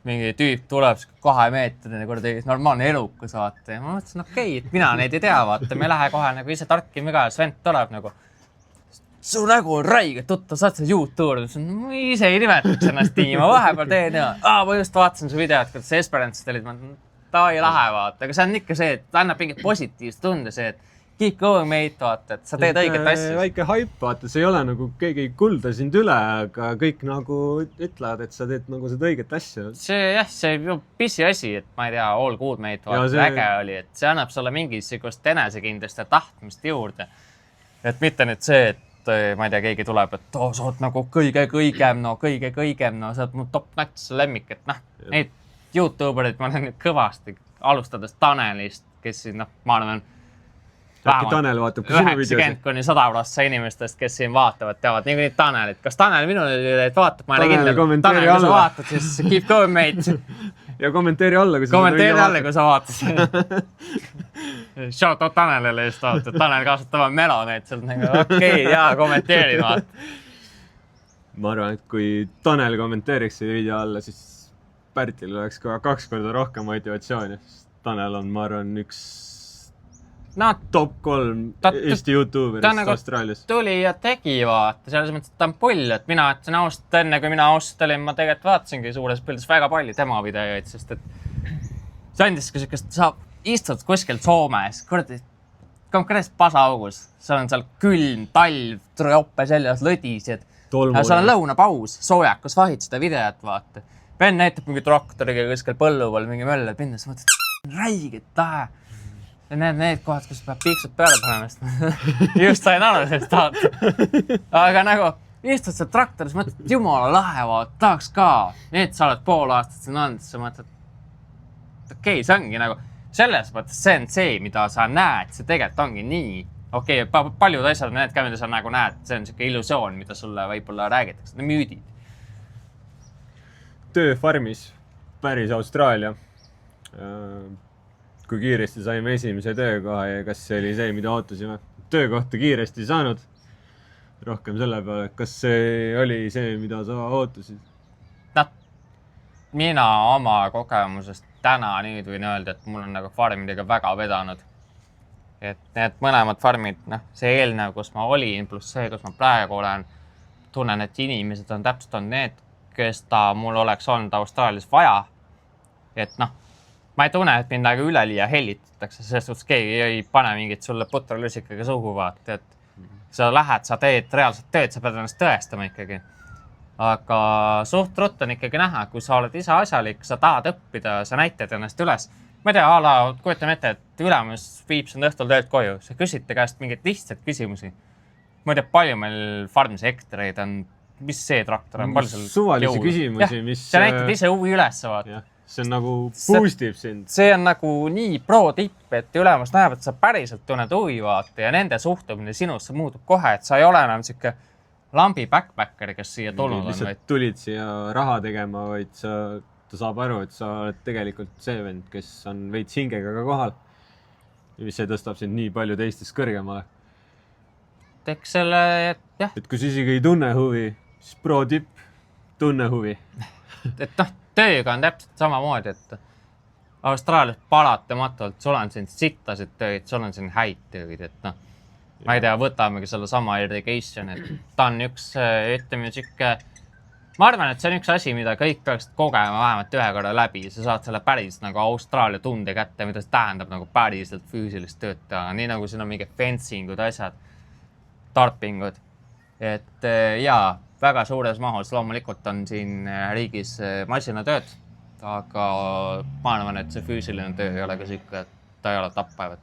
Mingi tüüp tuleb 2 meetrine, kuradi normaalne elukas, vaata. Ja ma mõtlesin, okei, et mina neid ei tea, vaata. Me ei lähe kohe nagu ise tarkima ka, Svent tuleb nagu. Su nägu on räige, tutta, saad see YouTuber. Ma ise ei nimetaks ennast nii, ma vahepeal teen ja ma just vaatasin su videot, kuidas sa Esperance'ist olid. Ta ei lähe, vaata. Aga see on ikka see, et annab mingit positiivset tunde, see, et keep going, mate, vaata, et sa teed õiget asja. Väike hype, vaata, see ei ole nagu keegi ei kulda sind üle, aga kõik nagu ütlevad, et sa teed nagu seda õiget asja. See jah, see pissi asi, et ma ei tea, all good, mate, vaata, see... äge oli, et see annab sulle mingisugust enesekindlust ja tahtmist juurde. Et mitte nüüd see, et ma ei tea, keegi tuleb, et sa oled nagu kõige-kõigem, sa oled mu top-nats lemmik, et neid YouTuberid ma olen nüüd kõvasti, alustades Tanelist, kes siin, ma arvan, äkki Tanel vaatab ka sinu videosi. 90–100% inimestest, kes siin vaatavad, teavad nii Tanelit. Kas Tanel minu videoid vaatab? Ma ei ole kindel. Tanel, kui sa vaatad, siis keep going, mate. Ja kommenteeri alla, kui sa vaatad. Shout out Tanelile just vaata. Tanel kasutab meloneid sealt nagu, okei, jaa, kommenteerin vaata. Ma arvan, et kui Tanel kommenteeriks see video alla, siis Pärtil oleks ka 2 korda rohkem motivatsiooni. Tanel on, ma arvan, üks top 3 Eesti YouTuberist Austraalias. Tuli ja tegi vaata, selles mõttes, et ta on pull, et mina ütlesin ausalt, enne kui mina ausalt olin, ma tegelikult vaatasingi suures pildes väga palju tema videoid, sest et see andis ka siukest, sa istud kuskil Soomes, kuradi konkreetselt pasaaugus, seal on seal külm, talv, troppe seljas, lõdised. Seal on lõunapaus, soojakus vahid seda videot, vaata. Ben näitab mingi traktoriga kuskil põllu peal mingi mölle pinda, sa mõtled, räiged tahe. Ja need kohad, kus peab piiksud peale panemast. Just sain aru sellest taata. Aga nagu istud seal traktoris, mõtled, jumala lahe, vaat, tahaks ka. Need sa oled pool aastat siin olnud, sa mõtled, okei, see ongi nagu, selles mõttes see on see, mida sa näed, see tegelikult ongi nii. Okei, paljud asjad on need ka, mida sa nagu näed, see on siuke illusioon, mida sulle võib-olla räägitakse, need müüdid. Töö farmis, päris Austraalia. Kui kiiresti saime esimese töökoha ja kas see oli see, mida ootasime. Töökohta kiiresti saanud. Rohkem selle peale, kas see oli see, mida sa ootasid? Mina oma kogemusest täna nüüd võin öelda, et mul on nagu farmidega väga vedanud. Et need mõlemad farmid, see eelnev, kus ma olin, pluss see, kus ma praegu olen, tunnen, et inimesed on täpselt need, kes mul oleks olnud Austraalias vaja. Et ma ei tunne, et mind nagu üleliia hellitatakse, sest suhtes keegi ei pane mingit sulle putralüsikaga suhu vaata, et sa lähed, sa teed reaalset tööd, sa pead ennast tõestama ikkagi. Aga suht rutt on ikkagi näha, kui sa oled ise asjalik, sa tahad õppida, sa näitad ennast üles. Ma ei tea, kujutame ette, et ülemus viib sind õhtul töölt koju, sa küsite käest mingit lihtsalt küsimusi. Ma ei tea, palju meil farmis hektareid on, mis see traktor on? Suvalisi küsimusi, mis... Sa näitad ise huvi üles, vaata. See on nagu boostib sind. See on nagu nii pro-tipp, et ülemus näeb, et sa päriselt tunned huvi vaata ja nende suhtumine sinusse muutub kohe, et sa ei ole enam siuke lambi backpackeri, kes siia tulnud on. Lihtsalt tulid siia raha tegema, vaid ta saab aru, et sa oled tegelikult see vend, kes on veits hingega ka kohal. Mis see tõstab sind nii palju teistest kõrgemale. Eks selle, jah. Et kui sa isegi ei tunne huvi, siis pro-tipp, tunne huvi. Et tööga on täpselt samamoodi, et Austraalias palatamatult, sul on siin sittasid tööid, sul on siin häid tööid, et ma ei tea, võtamegi selle sama irrigation, et ta on üks, ütleme siuke, ma arvan, et see on üks asi, mida kõik peaksid kogema vähemalt ühe korra läbi, sa saad selle päris nagu Austraalia tunde kätte, mida see tähendab nagu päriselt füüsilist tööd teha, nii nagu siin on mingi fencingud, asjad, tarpingud, et jaa, väga suures mahus loomulikult on siin riigis masinatööd, aga ma arvan, et see füüsiline töö ei ole ka siuke, et ta ei ole tappav.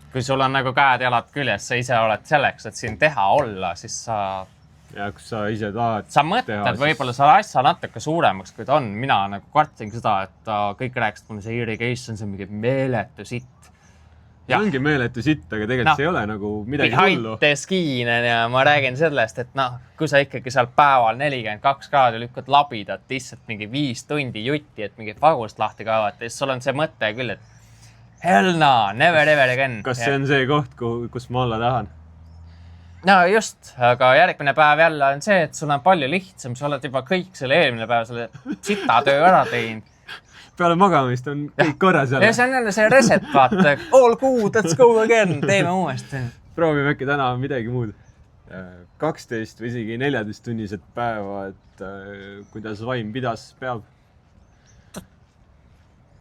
Kui sul on nagu käed-jalad küljes, sa ise oled selleks, et siin teha olla, siis sa ja kus sa ise tahad sa mõtled võib-olla selle asja natuke suuremaks, kui ta on. Mina nagu kartsingi seda, et kõik rääkis, et mul see irrigation, see on mingi meeletu sitt. See ongi meeletu sitt, aga tegelikult see ei ole nagu midagi hullu. Behind the skin ja ma räägin sellest, et kui sa ikkagi seal päeval 42 kraadi lükkad labidat lihtsalt mingi 5 tundi jutti, et mingi pagust lahti kaevata, siis sul on see mõte küll, et hell no, never ever again. Kas see on see koht, kus ma olla tahan? No just, aga järgmine päev jälle on see, et sul on palju lihtsam, sa oled juba kõik selle eelmine päev selle sita töö ära teinud. Peale magamist on kõik korras jälle. Ja see on jälle see reset, vaata. All good, let's go again, teeme uuesti. Proovime äkki täna midagi muud. 12 või isegi 14 tunnised päeva, et kuidas vaim pidas peab.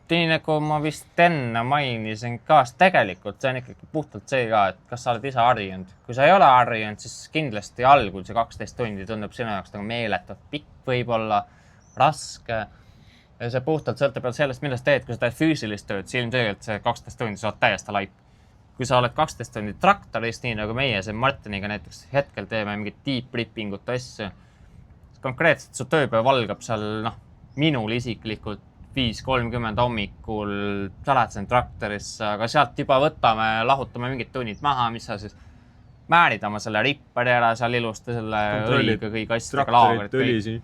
Nii nagu ma vist enne mainisin ka, tegelikult see on ikkagi puhtalt see ka, et kas sa oled ise harjunud. Kui sa ei ole harjunud, siis kindlasti algul see 12 tundi tundub sinu jaoks nagu meeletult pikk võib-olla, raske. Ja see puhtalt sõltub sellest, millest teed, kui sa teed füüsilist tööd, siis ilmselgelt see 12 tundi sa oled täiesti laip. Kui sa oled 12 tundi traktorist, nii nagu meie siin Martiniga näiteks hetkel teeme mingit deep rippingut asju, konkreetselt su tööpäev algab seal, minul isiklikult 5:30 hommikul, sa lähed siin traktorisse, aga sealt juba võtame, lahutame mingid tunnid maha, mis sa siis määrid oma selle rippari ära, seal ilusti selle õliga kõik asjadega laagrid.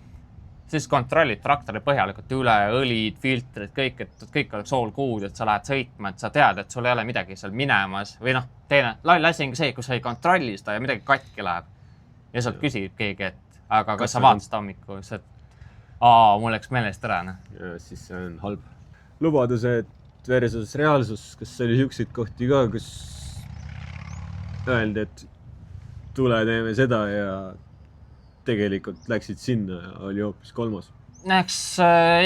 Siis kontrollid traktori põhjalikult üle, õlid, filtrid, kõik, et kõik oleks all good, et sa lähed sõitma, et sa tead, et sul ei ole midagi seal minemas või teine loll asi ongi see, kui sa ei kontrolli seda ja midagi katki läheb. Ja sealt küsib keegi, et aga kas sa vaatasid hommiku, mul läks meelest ära. Ja siis see on halb. Lubadused versus reaalsus, kas oli siukseid kohti ka, kus öeldi, et tule teeme seda ja tegelikult läksid sinna ja oli hoopis kolmas? Eks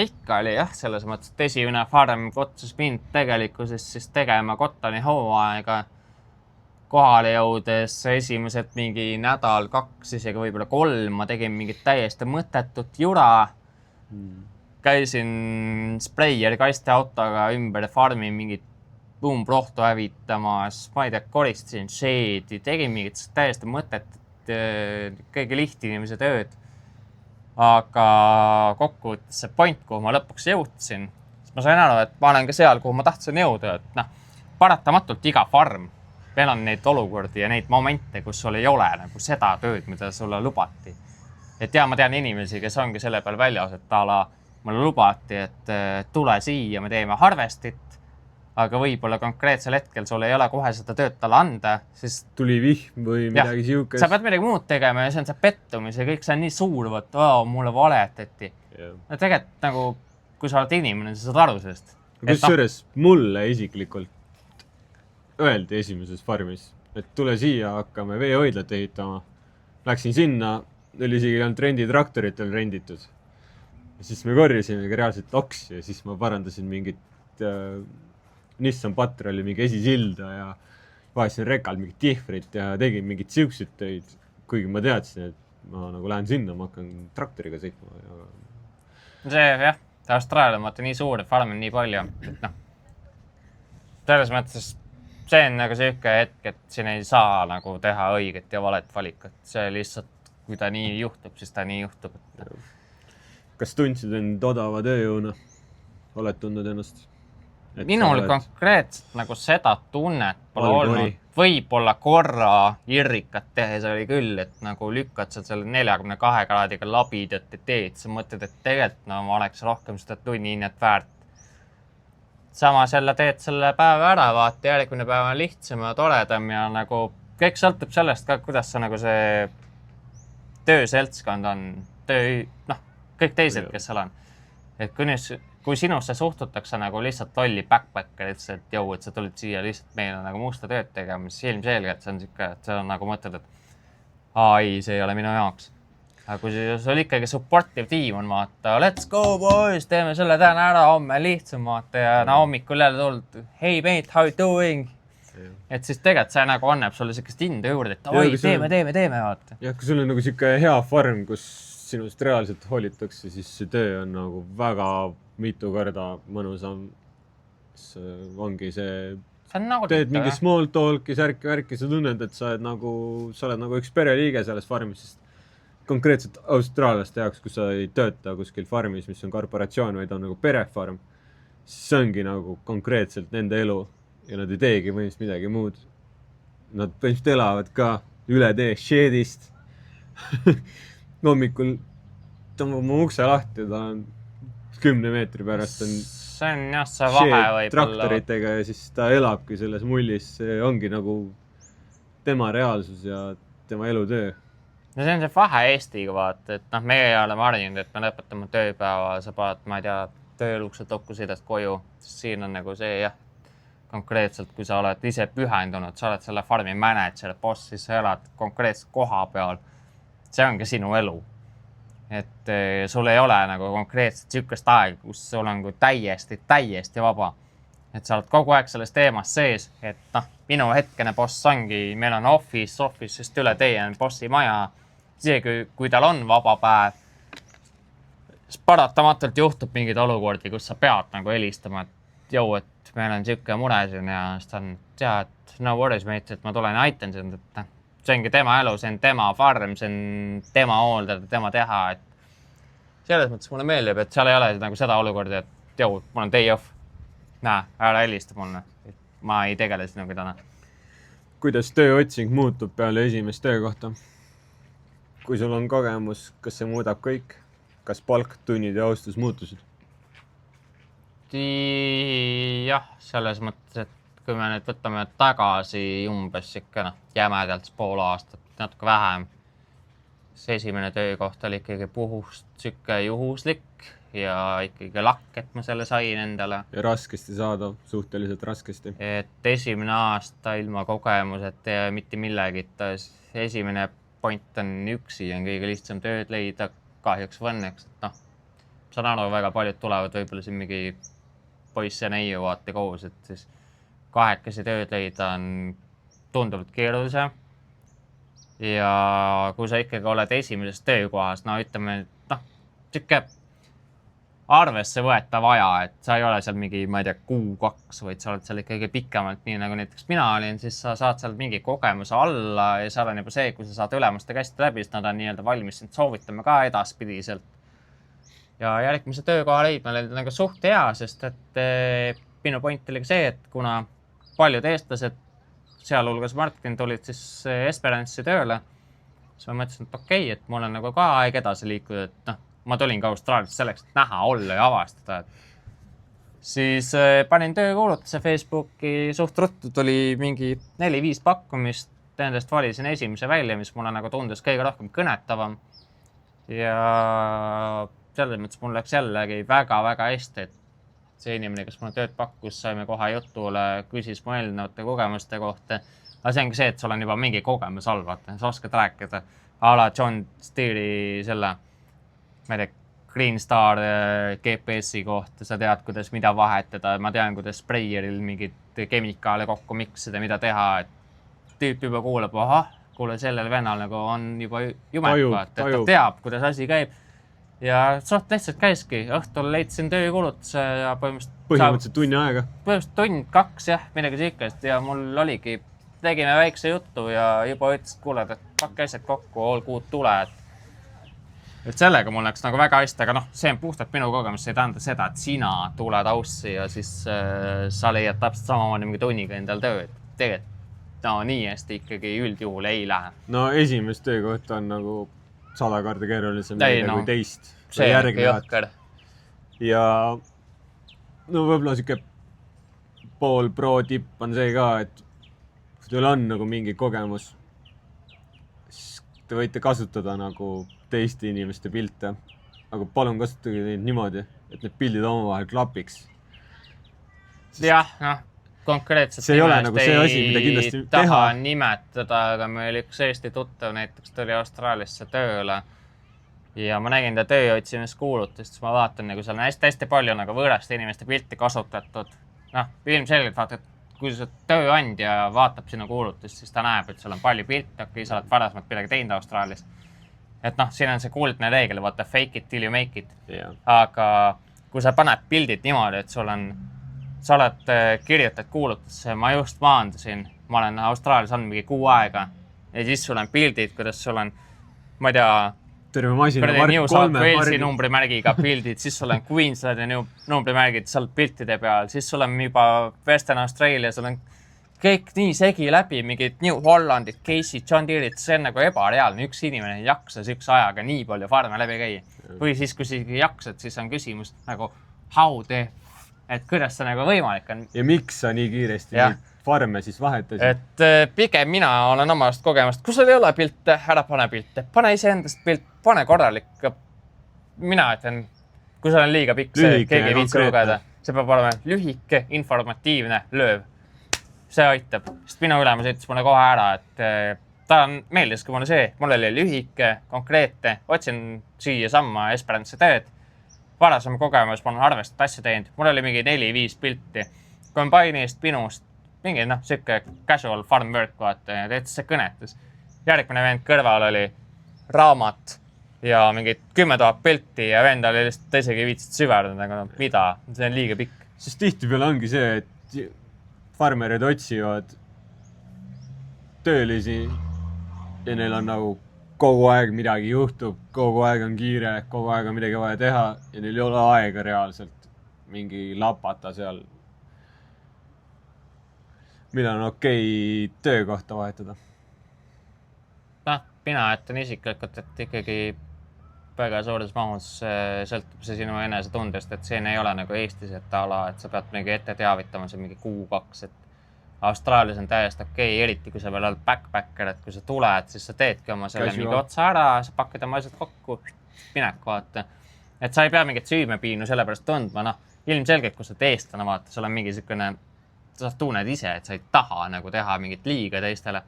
ikka oli jah, selles mõttes, et esimene farm kutsus mind tegelikkuses siis tegema kottoni hooaega. Kohale jõudes esimesed mingi nädal, 2, isegi võib-olla 3, ma tegin mingit täiesti mõttetut jura. Käisin spreijeri kasteautoga ümber farmi mingit umbrohtu hävitamas, ma ei tea, koristasin sheedi, tegin mingit täiesti mõtetut kõige lihtinimese tööd. Aga kokkuvõttes see point, kuhu ma lõpuks jõudsin, ma sain aru, et ma olen ka seal, kuhu ma tahtsin jõuda, et paratamatult iga farm, meil on neid olukordi ja neid momente, kus sul ei ole nagu seda tööd, mida sulle lubati. Et ma tean inimesi, kes ongi selle peal väljas, et mulle lubati, et tule siia, me teeme harvestit, aga võib-olla konkreetsel hetkel sul ei ole kohe seda tööd talle anda, siis tuli vihm või midagi siukest. Sa pead midagi muud tegema ja see on see pettumis ja kõik see on nii suur, mulle valetati. No tegelikult nagu, kui sa oled inimene, siis saad aru sellest. Kusjuures mulle isiklikult öeldi esimeses farmis, et tule siia, hakkame veehoidlat ehitama. Läksin sinna, oli isegi olnud renditraktoritel renditud. Ja siis me korjasime reaalselt oksi ja siis ma parandasin mingit Nissan Patrolli mingi esisilda ja vahesin rekal mingit tihvrit ja tegin mingit siukseid töid, kuigi ma teadsin, et ma nagu lähen sinna, ma hakkan traktoriga sõitma. See jah, Austraalia on nii suur, farm on nii palju. Selles mõttes see on nagu siuke hetk, et siin ei saa nagu teha õiget ja valet valikut. See lihtsalt, kui ta nii juhtub, siis ta nii juhtub. Kas tundsid end odava tööjõuna? Oled tundnud ennast? Minul konkreetselt nagu seda tunnet pole olnud. Võib-olla korra irrikat tehes oli küll, et nagu lükkad sa selle 42 kraadiga labidat ja teed. Sa mõtled, et tegelikult ma oleks rohkem seda tunniinnet väärt. Samas jälle teed selle päeva ära, vaata järgmine päeva on lihtsam ja toredam ja nagu kõik sõltub sellest ka, kuidas sa nagu see tööseltskond on, kõik teised, kes seal on. Et kui sinusse suhtutakse nagu lihtsalt lolli backpacker, et sa tulid siia lihtsalt meile nagu musta tööd tegema, siis ilmselgelt see on siuke, et see on nagu mõtled, et ei, see ei ole minu jaoks. Aga kui sul ikkagi supportive tiim on, vaata, let's go boys, teeme selle täna ära, homme lihtsam, vaata, ja hommikul jälle tulnud, hey mate, how you doing? Et siis tegelikult see nagu annab sulle siukest indu juurde, et oi, teeme, vaata. Ja kui sul on nagu siuke hea farm, kus sinust reaalselt hoolitakse, siis see töö on nagu väga mitu korda mõnusam. Ongi see, teed mingi small talk'i, särki, sa tunned, et sa oled nagu üks pereliige selles farmis, sest konkreetselt austraallaste jaoks, kus sa ei tööta kuskil farmis, mis on korporatsioon, vaid on nagu perefarm, siis see ongi nagu konkreetselt nende elu ja nad ei teegi põhimõtteliselt midagi muud. Nad põhimõtteliselt elavad ka üle tee shedist. Hommikul tõmbab mu ukse lahti ja ta on 10 meetri pärast on see on jah, see vahe võib traktoritega ja siis ta elabki selles mullis. See ongi nagu tema reaalsus ja tema elutöö. No see on see vahe Eestiga vaata, et noh, meie oleme harjunud, et me lõpetame tööpäeva, sa paned, ma ei tea, tööluksed kokku, sõidad koju. Siin on nagu see jah, konkreetselt, kui sa oled ise pühendunud, sa oled selle farmi manager, boss, siis sa elad konkreetselt koha peal. See ongi sinu elu. Et sul ei ole nagu konkreetselt sükest aega, kus sul on täiesti vaba. Et sa oled kogu aeg selles teemas sees, et noh, minu hetkene boss ongi, meil on office'ist üle tee on bossi maja. Isegi kui tal on vaba päev, siis paratamatult juhtub mingid olukordi, kus sa pead nagu helistama, et jõu, et meil on siuke mure siin ja siis ta on, et no worries mate, et ma tulen ja aitan sind, et see ongi tema elu, see on tema farm, see on tema hooldada, tema teha, et selles mõttes mulle meeldib, et seal ei ole nagu seda olukorda, et jõu, mul on day off. Näe, ära helista mulle. Ma ei tegele sinuga täna. Kuidas tööotsing muutub peale esimest töökohta? Kui sul on kogemus, kas see muudab kõik? Kas palk, tunnid ja austus muutusid? Jah, selles mõttes, et kui me nüüd võtame tagasi umbes ikka jämedalt pool aastat, natuke vähem. See esimene töökoht oli ikkagi puhust sükke juhuslik ja ikkagi lakk, et ma selle sain endale. Ja raskesti saadav, suhteliselt raskesti. Et esimene aasta ilma kogemuseta ja mitte millegita. Esimene point on üksi, on kõige lihtsam tööd leida, kahjuks või õnneks. Et saan aru, väga paljud tulevad võib-olla siin mingi poiss ja neiu vaate koos, et siis kahekesi tööd leida on tunduvalt keerulisem. Ja kui sa ikkagi oled esimeses töökohas, ütleme, siuke arvesse võetav aja, et sa ei ole seal mingi, ma ei tea, kuu-2, vaid sa oled seal ikkagi pikemalt, nii nagu näiteks mina olin, siis sa saad seal mingi kogemuse alla ja seal on juba see, kui sa saad ülemuste kästi läbi, siis nad on nii-öelda valmis sind soovitama ka edaspidiselt. Ja järgmise töökoha leidmine oli nagu suht hea, sest et minu point oli see, et kuna paljud eestlased, sealhulgas Martin, tulid siis Esperance'i tööle, siis ma mõtlesin, et okei, et mul on nagu ka aeg edasi liikuda, et ma tulin ka Austraaliast selleks, et näha, olla ja avastada. Siis panin töökuulutuse Facebooki, suht ruttu tuli mingi 4-5 pakkumist, nendest valisin esimese välja, mis mulle nagu tundus kõige rohkem kõnetavam. Ja selles mõttes mul läks jällegi väga-väga hästi, et see inimene, kes mulle tööd pakkus, saime kohe jutule, küsis mu eelnevate kogemuste kohta. Aga see ongi see, et sul on juba mingi kogemus all, vaata, sa oskad rääkida. A la John Steele'i selle ma ei tea, Green Star GPS-i kohta, sa tead, kuidas mida vahetada, ma tean, kuidas sprayeril mingit kemikaale kokku miksida, mida teha, et tüüp juba kuuleb, kuule, sellel vennal nagu on juba jumet, et ta teab, kuidas asi käib. Ja suht lihtsalt käiski, õhtul leidsin töökuulutuse ja põhimõtteliselt tunni aega. Põhimõtteliselt tund, 2, jah, midagi siukest ja mul oligi, tegime väikse juttu ja juba ütlesid, kuule, et pakk asjad kokku, all good tule, et sellega mul läks nagu väga hästi, aga see on puhtalt minu kogemus, see ei tähenda seda, et sina tuled aussi ja siis sa leiad täpselt samamoodi mingi tunniga endal tööd. Tegelikult nii hästi ikkagi üldjuhul ei lähe. No esimest töökohta on nagu 100 korda keerulisem kui teist. See on jõhker. Ja võib-olla siuke pool pro tipp on see ka, et kui teil on nagu mingi kogemus, siis te võite kasutada nagu teiste inimeste pilte, aga palun kasutage neid niimoodi, et need pildid omavahel klapiks. Jah, konkreetselt see ei ole nagu see asi, mida kindlasti taha nimetada, aga meil üks Eesti tuttav näiteks tuli Austraaliasse tööle ja ma nägin ta tööotsimiskuulutust, siis ma vaatan, nagu seal on hästi palju nagu võõraste inimeste pilti kasutatud. Ilmselgelt vaata, et kui see tööandja vaatab sinu kuulutust, siis ta näeb, et seal on palju pilte, okei, sa oled varasemalt midagi teinud Austraalias. Et siin on see kuldne reegel, vaata fake it till you make it. Yeah. Aga kui sa paned pildid niimoodi, et sa oled kirjutad kuulutusse, ma just maandusin, ma olen Austraalias on mingi 6 aega ja siis sul on pildid, kuidas sul on, ma ei tea, terve masina kuradi New South kolme Walesi fargi. numbrimärgiga pildid, siis sul on Queenslandi numbrimärgid seal piltide peal, siis sul on juba Western Australia, sul on kõik nii segi läbi, mingid New Hollandid, Casey, John Deere'id, see on nagu ebareaalne, üks inimene ei jaksa üks ajaga nii palju farme läbi käia. Või siis, kui sa jaksad, siis on küsimus nagu how the, et kuidas see nagu võimalik on. Ja miks sa nii kiiresti neid farme siis vahetasid? Et pigem mina olen omast kogemast, kui sul ei ole pilte, ära pane pilte, pane iseendast pilt, pane korralik. Mina ütlen, kui sul on liiga pikk, see keegi ei viitsi lugeda, see peab olema lühike, informatiivne, lööv. See aitab, sest minu ülemus ütles mulle kohe ära, et ta meeldis, kui mulle see, mul oli lühike, konkreetne, otsin siia samma Esperance tööd. Varasem kogemus, ma olen arvestat asja teinud, mul oli mingi 4-5 pilti, kombainist, pinust, mingi siuke casual farm work, vaata, ja teetis see kõnetus. Järgmine vend kõrval oli raamat ja mingi 10 000 pilti ja vend oli lihtsalt teisegi viitsid süverdada, aga mida, see on liiga pikk. Sest tihtipeale ongi see, et farmerid otsivad töölisi ja neil on nagu kogu aeg midagi juhtub, kogu aeg on kiire, kogu aeg on midagi vaja teha ja neil ei ole aega reaalselt mingi lapata seal. Millal on okei töökohta vahetada? Mina ütlen isiklikult, et ikkagi väga suures mahus sõltub see sinu enesetundest, et siin ei ole nagu Eestis, et et sa pead mingi ette teavitama, see mingi kuu-2, et Austraalias on täiesti okei, eriti kui sa veel oled backpacker, et kui sa tuled, siis sa teedki oma selle mingi otsa ära, sa pakid oma asjad kokku, minek vaata. Et sa ei pea mingit süümepiinu sellepärast tundma, ilmselgelt, kui sa teestlane vaata, sul on mingi siukene, sa tunned ise, et sa ei taha nagu teha mingit liiga teistele.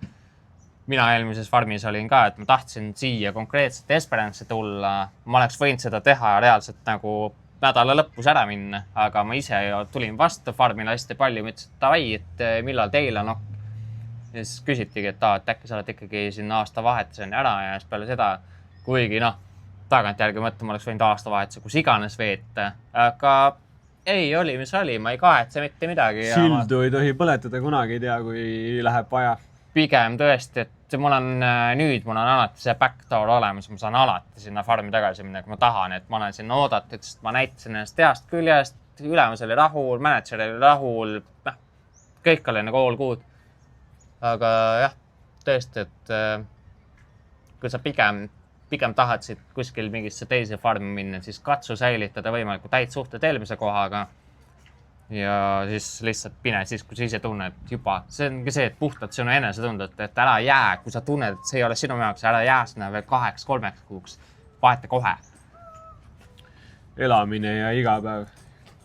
Mina eelmises farmis olin ka, et ma tahtsin siia konkreetselt Esperance tulla. Ma oleks võinud seda teha reaalselt nagu nädala lõpus ära minna, aga ma ise tulin vastu farmile hästi palju, ma ütlesin, et davai, et millal teil on ja siis küsitigi, et äkki sa oled ikkagi siin aastavahetuseni ära ja siis peale seda, kuigi tagantjärgi mõtte, ma oleks võinud aastavahetuse kus iganes veeta, aga ei oli, mis oli, ma ei kahetse mitte midagi. Sildu ei tohi põletada kunagi, ei tea, kui läheb vaja. Pigem tõesti, et mul on alati see backdoor olemas, ma saan alati sinna farmi tagasi minna, kui ma tahan, et ma olen sinna oodatud, sest ma näitasin ennast heast küljest, ülemus oli rahul, manager oli rahul, kõik oli nagu all good. Aga jah, tõesti, et kui sa pigem tahad siit kuskil mingisse teise farmi minna, siis katsu säilitada võimalikult häid suhted eelmise kohaga. Ja siis lihtsalt pine siis, kui sa ise tunned juba. See ongi see, et puhtalt sinu enesetunded, et ära jää, kui sa tunned, et see ei ole sinu jaoks, ära jää sinna veel 2-3 kuuks. Vaheta kohe. Elamine ja iga päev,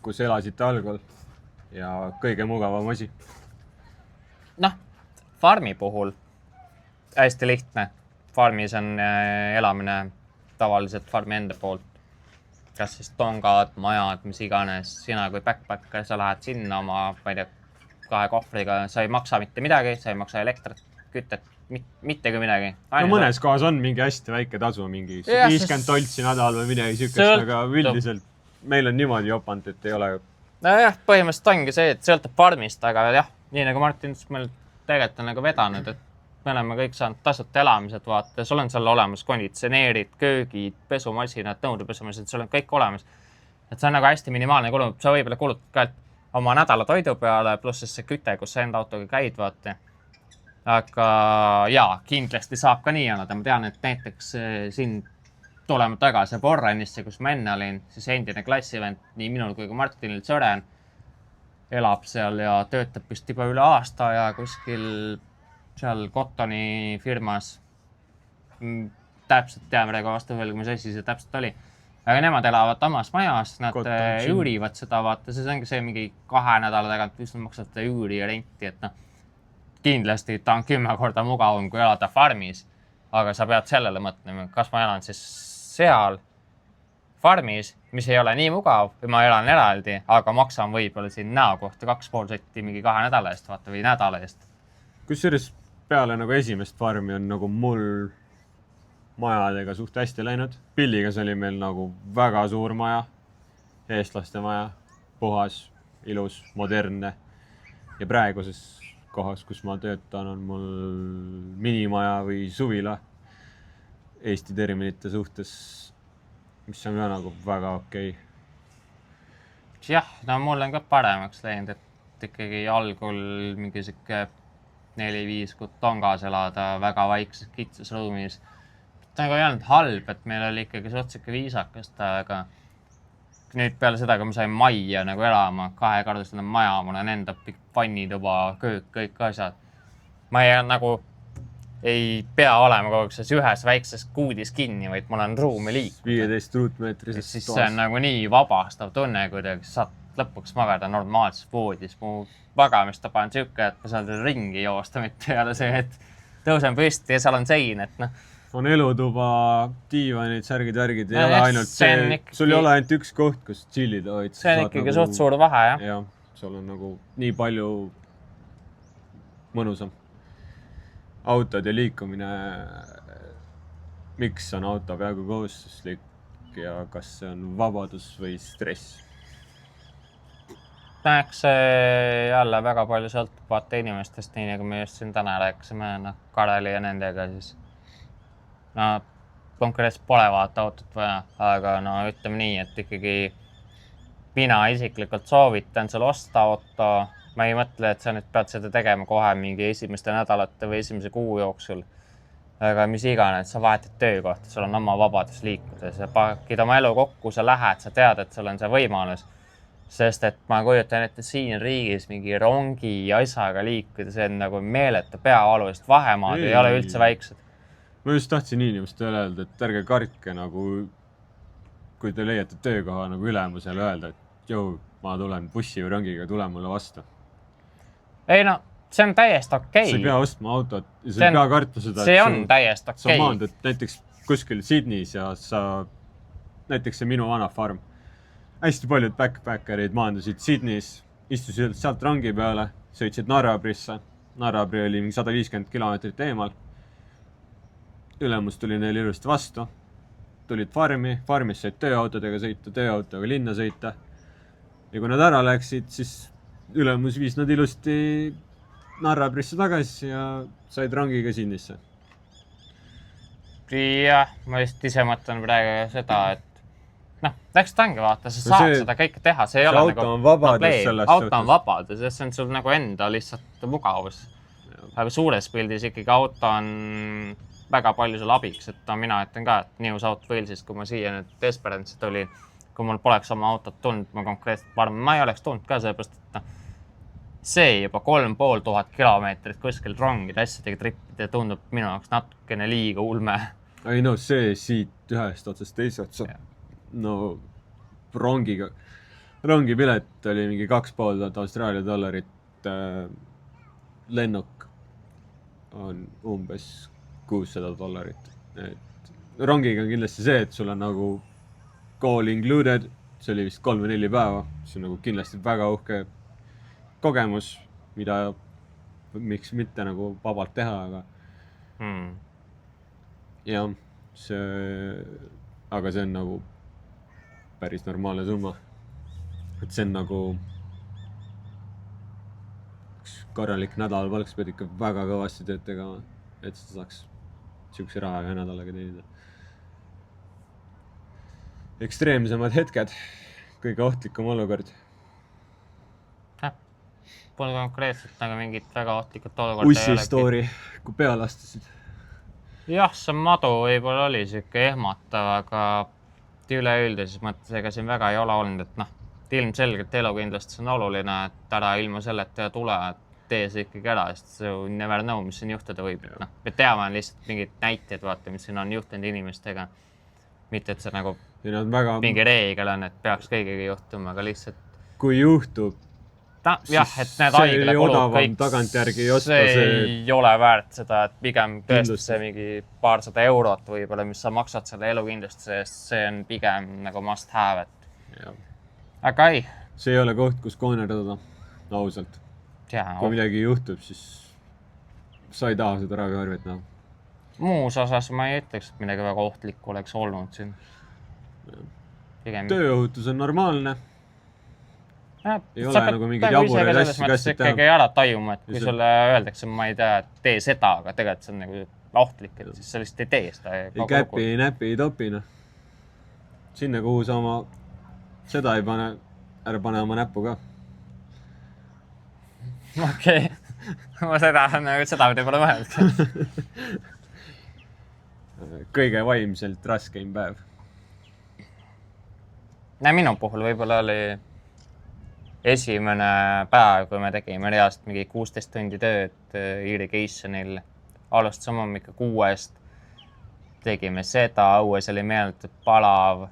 kus elasite algul ja kõige mugavam asi. Farmi puhul hästi lihtne. Farmis on elamine tavaliselt farmi enda poolt. Kas siis tongad, majad, mis iganes. Sina kui backpacker, sa lähed sinna oma, ma ei tea, 2 kohvriga. Sa ei maksa mitte midagi, sa ei maksa elektrit, kütet, mitte kui midagi. Mõnes kohas on mingi hästi väike tasu, mingi 50 toltsi nädal või midagi sükest, aga üldiselt meil on niimoodi jopanud, et ei ole. Nojah, põhimõtteliselt ongi see, et sõltub farmist, aga jah, nii nagu Martin ütles, meil tegelikult on nagu vedanud, et me oleme kõik saanud tasuta elamised, vaata, sul on seal olemas konditsioneerid, köögid, pesumasinad, nõudepesumasinad, sul on kõik olemas. Et see on nagu hästi minimaalne kulu, sa võibolla kulutad ka oma nädala toidu peale, pluss siis see küte, kus sa enda autoga käid, vaata. Aga jaa, kindlasti saab ka nii annada. Ma tean, et näiteks siin tulema tagasi Borrenisse, kus ma enne olin, siis endine klassivend, nii minul kui ka Martinil Sõren elab seal ja töötab vist juba üle aasta ja kuskil seal Cottoni firmas. Täpselt tean praegu vastu veel, kui mis asi see täpselt oli. Aga nemad elavad omas majas, nad üürivad seda, vaata, see ongi see mingi 2 nädala tagant, mis nad maksavad üüri ja renti, et kindlasti ta on 10 korda mugavam, kui elada farmis. Aga sa pead sellele mõtlema, kas ma elan siis seal farmis, mis ei ole nii mugav, või ma elan eraldi, aga maksan võib-olla siin näo kohta 2,5 sotti mingi 2 nädala eest, vaata, või nädala eest. Kusjuures peale nagu esimest farmi on nagu mul majadega suht hästi läinud. Pilligas oli meil nagu väga suur maja, eestlaste maja, puhas, ilus, modernne. Ja praeguses kohas, kus ma töötan, on mul minimaja või suvila. Eesti terminite suhtes, mis on ka nagu väga okei. Jah, no mul on ka paremaks läinud, et ikkagi algul mingi siuke 4-5 kuud Tongas elada väga väikses kitsas ruumis. Nagu ei olnud halb, et meil oli ikkagi suhteliselt viisakast, aga nüüd peale seda, kui ma sain majja nagu elama, 2-korruseline maja, mul on enda pikk vannituba, köök, kõik asjad. Ma ei pea olema kogu aeg ühes väikses kuudis kinni, vaid mul on ruumi liikuda. 15 ruutmeetrisest siis see on nagu nii vabastav tunne, kuidagi saad lõpuks magada normaalses voodis. Mu magamistaba on siuke, et ma saan ringi joosta, mitte peale see, et tõusen püsti ja seal on sein, et noh. On elutuba, diivanid, särgid, värgid, ei ole ainult see, sul ei ole ainult üks koht, kus chillida, vaid see on ikkagi suht suur vahe, jah. Jah, sul on nagu nii palju mõnusam. Autod ja liikumine, miks on auto peaaegu kohustuslik ja kas see on vabadus või stress? Eks see jälle väga palju sõltub vaata inimestest, nii nagu me just siin täna rääkisime, Kareli ja nendega siis. Konkreetselt pole vaata autot vaja, aga ütleme nii, et ikkagi mina isiklikult soovitan sul osta auto. Ma ei mõtle, et sa nüüd pead seda tegema kohe mingi esimeste nädalate või esimese kuu jooksul. Aga mis iganes, sa vahetad töökohta, sul on oma vabadus liikuda. Sa pakid oma elu kokku, sa lähed, sa tead, et sul on see võimalus. Sest et ma kujutan ette siin riigis mingi rongi asjaga liikuda, see on nagu meeletu peavalu, sest vahemaad ei ole üldse väiksed. Ma just tahtsin inimestele öelda, et ärge kartke nagu, kui te leiate töökoha nagu ülemusele öelda, et jõu, ma tulen bussi või rongiga, tule mulle vastu. Ei see on täiesti okei. Sa ei pea ostma autot ja sa ei pea karta seda. See on täiesti okei. Sa maandud näiteks kuskil Sydneys ja näiteks see minu vana farm. Hästi paljud backpackerid maandusid Sydneys, istusid sealt rongi peale, sõitsid Narrabrisse. Narrabri oli 150 kilomeetrit eemal. Ülemus tuli neil ilusti vastu. Tulid farmis said tööautodega sõita, tööautoga linna sõita. Ja kui nad ära läksid, siis ülemus viis nad ilusti Narrabrisse tagasi ja said rongiga Sydneysse. Jah, ma just ise mõtlen praegu seda, et läks tangi vaata, sa saad seda kõike teha, see ei ole auto on vabadus sellest auto on vabadus, see on sul nagu enda lihtsalt mugavus. Aga suures pildis ikkagi auto on väga palju sul abiks, et mina ütlen ka, et New South Walesist, kui ma siia nüüd Esperance'i tulin, kui mul poleks oma autot tulnud, ma konkreetselt ma ei oleks tulnud ka sellepärast, et see juba 3500 kilomeetrit kuskil rongide asjadega trippida tundub minu jaoks natukene liiga ulme. Ei see siit ühest otsast teise otsa. Rongipilet oli mingi 2500 Austraalia dollarit. Lennuk on umbes $600. Rongiga on kindlasti see, et sul on nagu call included, see oli vist 3 või 4 päeva, see on nagu kindlasti väga uhke kogemus, mida miks mitte nagu vabalt teha, aga jah, aga see on nagu päris normaalne summa. Et see on nagu korralik nädalapalk, sa pead ikka väga kõvasti tööd tegema, et sa saaks siukse raha ühe nädalaga teenida. Ekstreemsemad hetked, kõige ohtlikum olukord. Pole konkreetselt nagu mingit väga ohtlikult olukorda. Ussi story, kui peale astusid. Jah, see madu võib-olla oli siuke ehmatav, aga üleüldises mõttes ega siin väga ei ole olnud, et ilmselgelt elukindlasti on oluline, et ära ilma selleta ja tule, tee see ikkagi ära, sest see never know, mis siin juhtuda võib. Me teame lihtsalt mingid näited, vaata, mis siin on juhtunud inimestega. Mitte, et see nagu mingi reegel on, et peaks kõigiga juhtuma, aga lihtsalt kui juhtub, jah, et need haiglakulud kõik, see ei ole väärt seda, et pigem tõesti see mingi paarsada eurot võibolla, mis sa maksad selle elukindlustuse eest, see on pigem nagu must have, et aga ei. See ei ole koht, kus koonerdada, ausalt. Kui midagi juhtub, siis sa ei taha seda raviarvet näha. Muus osas ma ei ütleks, et midagi väga ohtlikku oleks olnud siin. Tööohutus on normaalne. Ei ole nagu mingid jabureid asju käsid teha. Ikkagi ära tajuma, et kui sulle öeldakse, ma ei tea, et tee seda, aga tegelikult see on nagu ohtlik, et siis sa lihtsalt ei tee seda. ei käpi, ei näpi, ei topi, noh. Sinna, kuhu sa oma seda ei pane, ära pane oma näppu ka. Okei. Ma seda pole mõelnud. Kõige vaimselt raskeim päev. Minu puhul võib-olla oli esimene päev, kui me tegime reast mingi 16 tundi tööd irrigationil. Alustasime hommikul 6. Tegime seda, õues oli meeletult palav.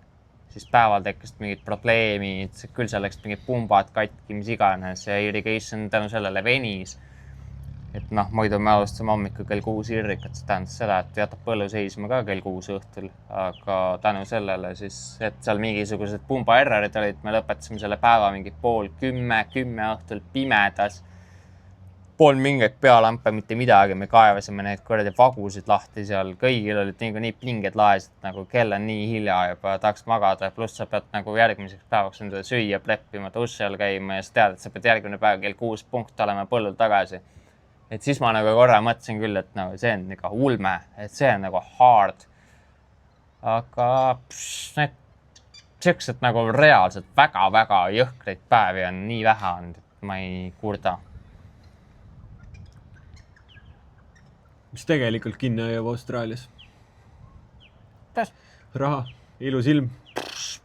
Siis päeval tekkisid mingid probleemid, küll seal läks mingid pumbad katki, mis iganes ja irrigation tänu sellele venis. Et noh, muidu me alustasime hommikul kell 6 irrikat, see tähendas seda, et jätab põllu seisma ka kell 6 õhtul. Aga tänu sellele siis, et seal mingisugused pumba errorid olid, me lõpetasime selle päeva mingi 9:30 õhtul pimedas. Pool mingeid pealampe, mitte midagi, me kaevasime neid kuradi vagusid lahti seal, kõigil olid nii pinged laes, et nagu kell on nii hilja juba tahaks magada, pluss sa pead nagu järgmiseks päevaks endale süüa pleppima, duši all käima ja sa tead, et sa pead järgmine päev kell 6 punkt olema põllul tagasi. Et siis ma nagu korra mõtlesin küll, et nagu see on nagu ulme, et see on nagu hard. Aga need siuksed nagu reaalselt väga-väga jõhkreid päevi on nii vähe olnud, et ma ei kurda. Mis tegelikult kinni hoiab Austraalias? Täs? Raha, ilus ilm,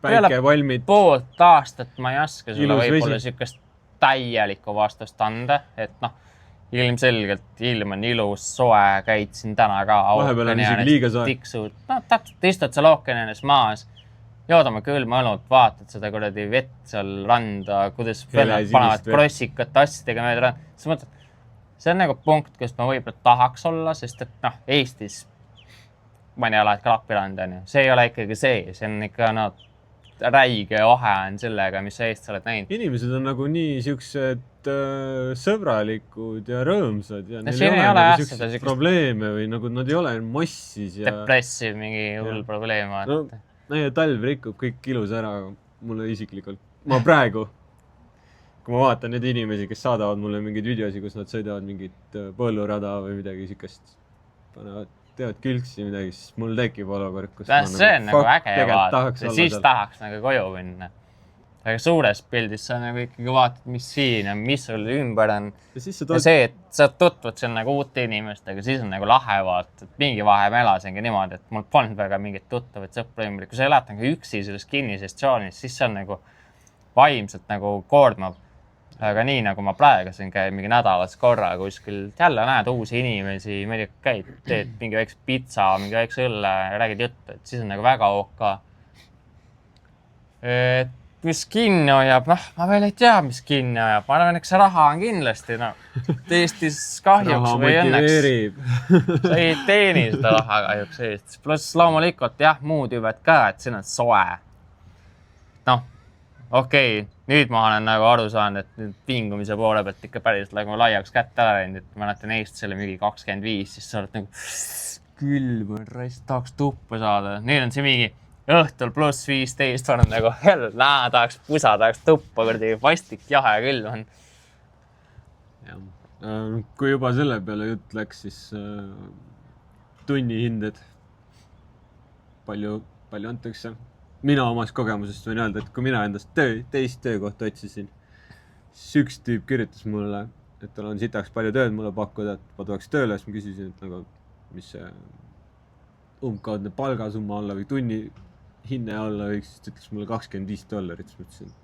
päike, valmid. Poolt aastat ma ei oska sulle võib-olla siukest täielikku vastust anda, et noh, ilmselgelt ilm on ilus, soe, käid siin täna ka. Vahepeal on isegi liiga soe. Tiksud, no täpselt istud seal ookeanis maas, joodame külma õlut, vaatad seda kuradi vett seal randa, kuidas vennad panevad krossikat asjadega mööda randa. Sa mõtled, see on nagu punkt, kus ma võib-olla tahaks olla, sest et noh, Eestis ma ei ole Klappirand on ju. See ei ole ikkagi see on ikka räige vahe on sellega, mis sa Eestis oled näinud. Inimesed on nagu nii siuksed sõbralikud ja rõõmsad ja neil ei ole siukseid probleeme või nagu nad ei ole mossis ja depressiv mingi hull probleem. No, meie talv rikub kõik ilus ära mulle isiklikult. Ma praegu, kui ma vaatan neid inimesi, kes saadavad mulle mingeid videosi, kus nad sõidavad mingit põllurada või midagi siukest, teevad külksi midagi, siis mul tekib olukord, kus see on nagu äge vaata, siis tahaks nagu koju minna. Aga suures pildis sa nagu ikkagi vaatad, mis siin on, mis sul ümber on. Ja see, et sa tutvud seal nagu uute inimestega, siis on nagu lahe vaata. Et mingi vahe ma elasingi niimoodi, et mul polnud väga mingit tuttavad sõpra ümber. Kui sa elad nagu üksi selles kinnises tsoonis, siis see on nagu vaimselt nagu koordmav. Aga nii nagu ma praegu siin käin mingi nädalas korra kuskil, jälle näed uusi inimesi, ma ei tea, käid, teed mingi väikse pitsa, mingi väikse õlle ja räägid juttu, et siis on nagu väga OK. Et mis kinni hoiab, noh, ma veel ei tea, mis kinni hoiab. Ma arvan, eks see raha on kindlasti, no, Eestis kahjuks või õnneks. Sa ei teeni seda raha kahjuks Eestis. Plus loomulikult, jah, muud hüved ka, et siin on soe. Noh, okei, nüüd ma olen nagu aru saanud, et nüüd pingumise poole pealt ikka päris nagu laiaks kätte ära läinud, et ma mäletan Eestis selle mingi 25, siis sa oled nagu külm, tahaks tuppa saada. Nüüd on see mingi õhtul pluss 15 on nagu hell, tahaks pusa, tahaks tuppa, kurdi vastik, jahe külm on. Kui juba selle peale jutt läks, siis tunnihinded palju antakse. Mina omast kogemusest võin öelda, et kui mina endast teist töökohta otsisin, siis üks tüüp kirjutas mulle, et tal on sitaks palju tööd mulle pakkuda, et ma tuleks tööle, siis ma küsisin, et nagu, mis see umbkaudne palgasumma olla või tunni hinne alla võiks, siis ütles mulle $25. Siis mõtlesin,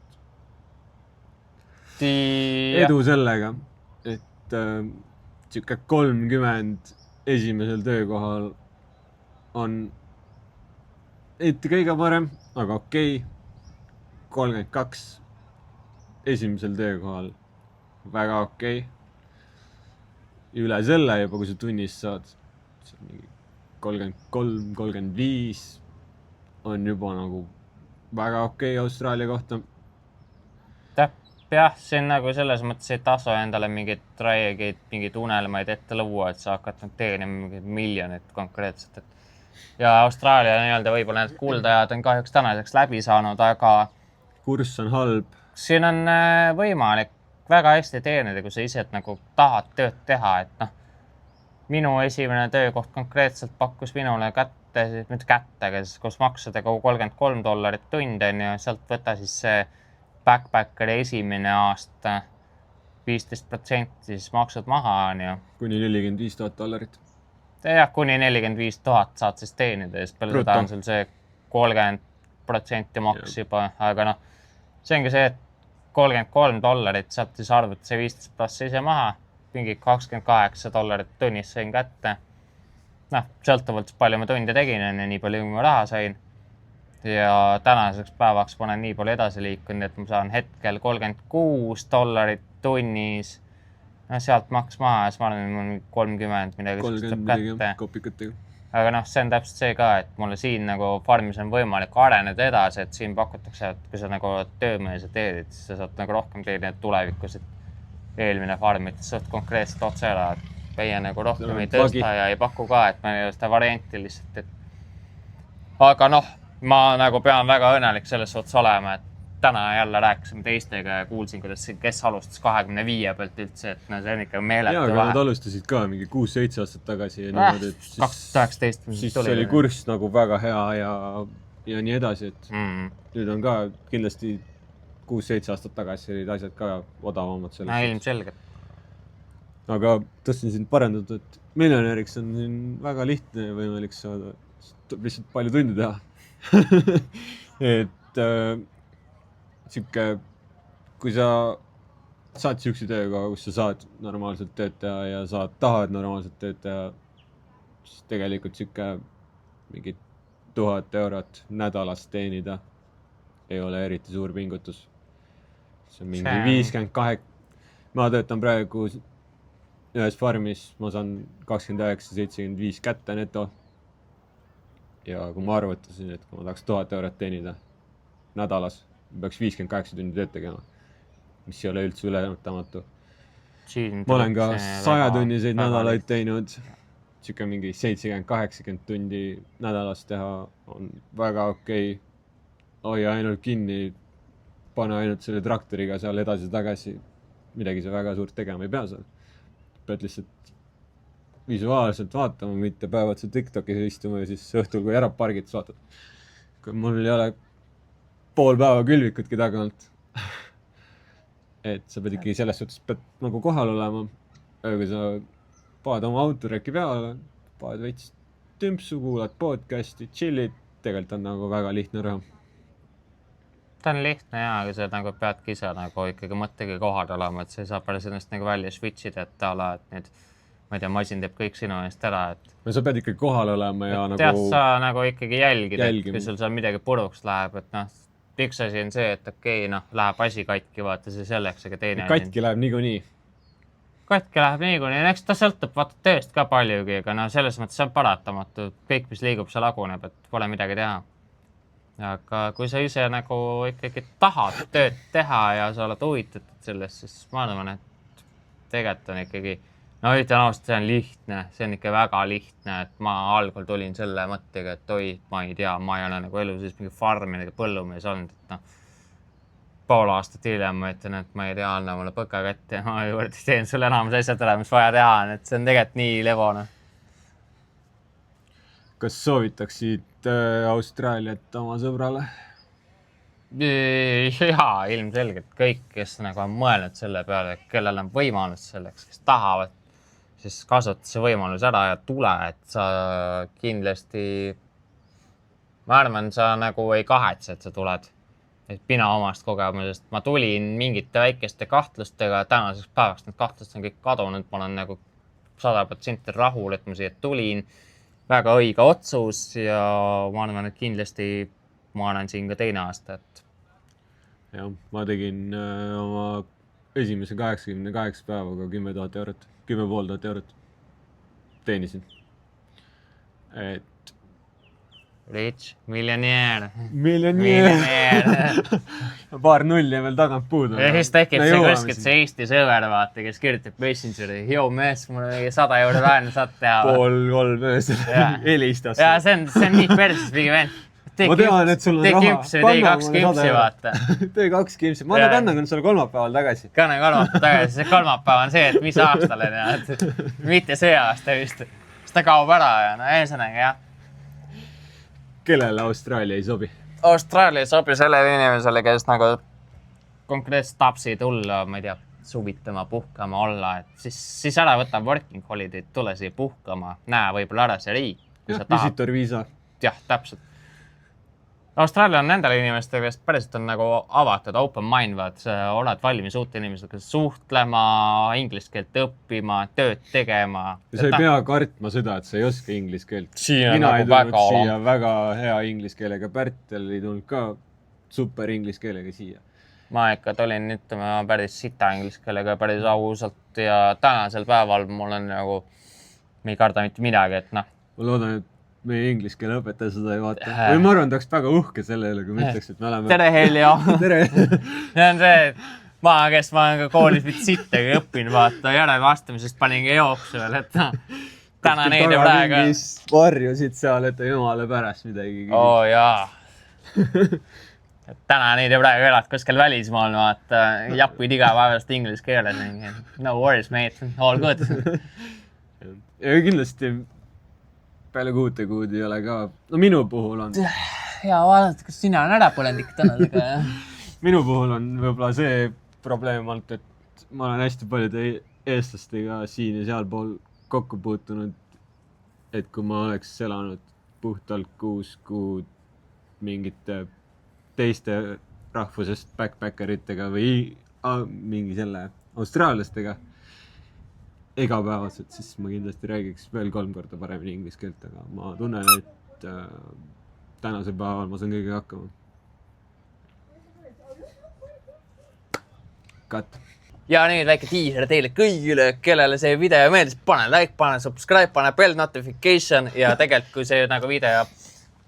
edu sellega, et circa 30 esimesel töökohal on ette kõige parem, aga okei. 32 esimesel töökohal väga okei. Üle selle juba, kui sa tunnis saad, see on mingi 33, 35 on juba nagu väga okei Austraalia kohta. Jah, see on nagu selles mõttes ei tasu endale mingid raiegeid, mingid unelmaid ette luua, et sa hakkad teenima mingid miljonit konkreetselt. Ja Austraalia nii-öelda võib-olla need kuuldajad on kahjuks tänaseks läbi saanud, aga kurss on halb. Siin on võimalik väga hästi teenida, kui sa ise nagu tahad tööd teha, et noh, minu esimene töökoht konkreetselt pakkus minule kätte, mitte kätte, aga siis koos maksudega $33 tund on ju, sealt võta siis see backpackeri esimene aasta 15% siis maksud maha on ju. Kuni $45,000. Jah, kuni 45 000 saad siis teenida ja siis peale seda on sul see 30% maks juba, aga noh, see ongi see, et $33, sealt siis arvud see 15+ ise maha, mingi $28 tunnis sain kätte. Noh, sõltuvalt palju ma tunde tegin, nii palju kui ma raha sain. Ja tänaseks päevaks ma olen nii palju edasi liikunud, et ma saan hetkel $36 tunnis. No sealt maks maha ja siis ma olen 30 midagi 30 kopikatega. Aga noh, see on täpselt see ka, et mulle siin nagu farmis on võimalik areneda edasi, et siin pakutakse, et kui sa nagu töömees ja teedid, siis sa saad nagu rohkem teenida tulevikus, et eelmine farmid suht konkreetselt otse ära, et meie nagu rohkem ei tõsta ja ei paku ka, et ma ei ole seda varianti lihtsalt, et aga noh, ma nagu pean väga õnnelik selles suhtes olema, et täna jälle rääkisime teistega ja kuulsin, kuidas kes alustas 25 pealt üldse, et no see on ikka meeletu vahe. Jaa, aga nad alustasid ka mingi 6-7 aastat tagasi. Ja 2019. Siis oli kurss nagu väga hea ja nii edasi, et nüüd on ka kindlasti 6-7 aastat tagasi olid asjad ka odavamad sellest. No ilmselgelt. Aga tõstsin sind parendada, et miljonäriks on siin väga lihtne võimalik saada. Lihtsalt palju tundi teha. Et siuke, kui sa saad siukse tööga, kus sa saad normaalselt tööd teha ja tahad normaalselt tööd teha, siis tegelikult siuke mingi 1000 eurot nädalas teenida ei ole eriti suur pingutus. See on mingi 58. Ma töötan praegu ühes farmis, ma saan 29-75 kätte neto. Ja kui ma arvutasin, et kui ma tahaks 1000 eurot teenida nädalas, peaks 58 tundi tööd tegema, mis ei ole üldse ületamatu. Ma olen ka 100 tunniseid nädalaid teinud, siuke mingi 70-80 tundi nädalas teha on väga okei. Hoia ainult kinni, pane ainult selle traktoriga seal edasi-tagasi, midagi sa väga suurt tegema ei pea seal. Pead lihtsalt visuaalselt vaatama, mitte päevad sa TikTokis istuma ja siis õhtul, kui ära pargid, vaatad. Kui mul ei ole pool päeva külvikutki tagant. Et sa pead ikkagi selles suhtes pead nagu kohal olema. Kui sa paned oma autoreki peale, paned veits tümpsu, kuulad podcasti, chillid, tegelikult on nagu väga lihtne raha. Ta on lihtne ja, aga sa nagu peadki ise nagu ikkagi mõttegi kohal olema, et sa ei saa päris ennast nagu välja switchida, et ala, et nüüd ma ei tea, masin teeb kõik sinu eest ära, et no sa pead ikkagi kohal olema ja et nagu tead, sa nagu ikkagi jälgid, et kui sul seal midagi puruks läheb, et noh, üks asi on see, et okei, noh, läheb asi katki, vaata see selleks, aga teine katki läheb niikuinii. Katki läheb niikuinii, eks ta sõltub vaata tööst ka paljugi, aga no selles mõttes see on paratamatu, kõik, mis liigub, see laguneb, et pole midagi teha. Aga kui sa ise nagu ikkagi tahad tööd teha ja sa oled huvitatud sellest, siis ma arvan, et tegelikult on ikkagi no ütlen ausalt, see on lihtne, see on ikka väga lihtne, et ma algul tulin selle mõttega, et oi, ma ei tea, ma ei ole nagu elu siis mingi farmi nagu põllumees olnud, et noh, pool aastat hiljem ma ütlen, et ma ei tea, anna mulle põka kätte ja ma juurde teen sulle enamus asjad ära, mis vaja teha, et see on tegelikult nii lebone. Kas soovitaksid Austraaliat oma sõbrale? Jaa, ilmselgelt kõik, kes nagu on mõelnud selle peale, kellel on võimalus selleks, kes tahavad, siis kasuta see võimalus ära ja tule, et sa kindlasti, ma arvan, sa nagu ei kahetse, et sa tuled. Et mina omast kogemusest, ma tulin mingite väikeste kahtlustega, tänaseks päevaks need kahtlust on kõik kadunud, ma olen nagu 100% rahul, et ma siia tulin, väga õige otsus ja ma arvan, et kindlasti ma olen siin ka teine aasta, et jah, ma tegin oma esimese 88 päevaga 10 000 eurot, 10 500 eurot teenisin. Et rich, miljonäär. Paar nulli veel tagant puudu. Ja siis tekib see kuskilt see Eesti sõver, vaata, kes kirjutab Messengeri, joo mees, mul 100 euro laenu saad teha. Pool 3 öösel helistas. Ja see on nii perses mingi vend. ma tean, et sul on raha. T2 kimpsi, vaata. T2 kimpsi. Ma kannan sulle kolmapäeval tagasi. Kannan kolmapäeval tagasi. See kolmapäev on see, et mis aastal on. Mitte see aasta vist. Seda kaob ära ja no eesõnaga jah. Kellele Austraalia ei sobi? Austraalia ei sobi sellele inimesele, kes nagu konkreetselt tapsi tulla, ma ei tea, suvitama, puhkama olla, et siis ära võta working holiday, tule siia puhkama, näe võib-olla ära see riik. Visitor viisa. Jah, täpselt. Austraalia on nendele inimestele, kes päriselt on nagu avatud, open mind, vaat oled valmis uute inimestega suhtlema, inglise keelt õppima, tööd tegema. Ja sa ei pea kartma seda, et sa ei oska inglise keelt. Mina ei tulnud siia väga hea inglise keelega. Pärtel ei tulnud ka super inglise keelega siia. Ma ikka tulin ütlema päris sita inglise keelega päris ausalt ja tänasel päeval mul on nagu, me ei karda mitte midagi, et noh. Ma loodan, et meie inglise keele õpetaja seda ei vaata. Või ma arvan, ta oleks väga uhke selle üle, kui ma ütleks, et me oleme... Tere, Heljo! Tere! See on see, et kes ma olen ka koolis mitte sittagi õppinud, vaata, järelvastamisest panin ka jooksu veel, et täna neid ja praegu... Varjusid seal, et jumale pärast midagi. Oo jaa. Täna neid ja praegu elad kuskil välismaal, vaata, japuid igapäevast inglise keeles. No worries, mate. All good. Ja kindlasti peale kuute kuud ei ole ka. No minu puhul on. Ja vaadata, kas sina on ära põlenud ikka tänasega. Minu puhul on võib-olla see probleem olnud, et ma olen hästi paljude eestlastega siin ja sealpool kokku puutunud, et kui ma oleks elanud puhtalt 6 kuud mingite teiste rahvusest backpackeritega või mingi selle austraallastega igapäevaselt, siis ma kindlasti räägiks veel 3 korda paremini inglise keelt, aga ma tunnen, et tänasel päeval ma saan kõigega hakkama. Cut. Ja nüüd väike tiiser teile kõigile, kellele see video meeldis, pane like, pane subscribe, pane bell notification ja tegelikult kui see nagu video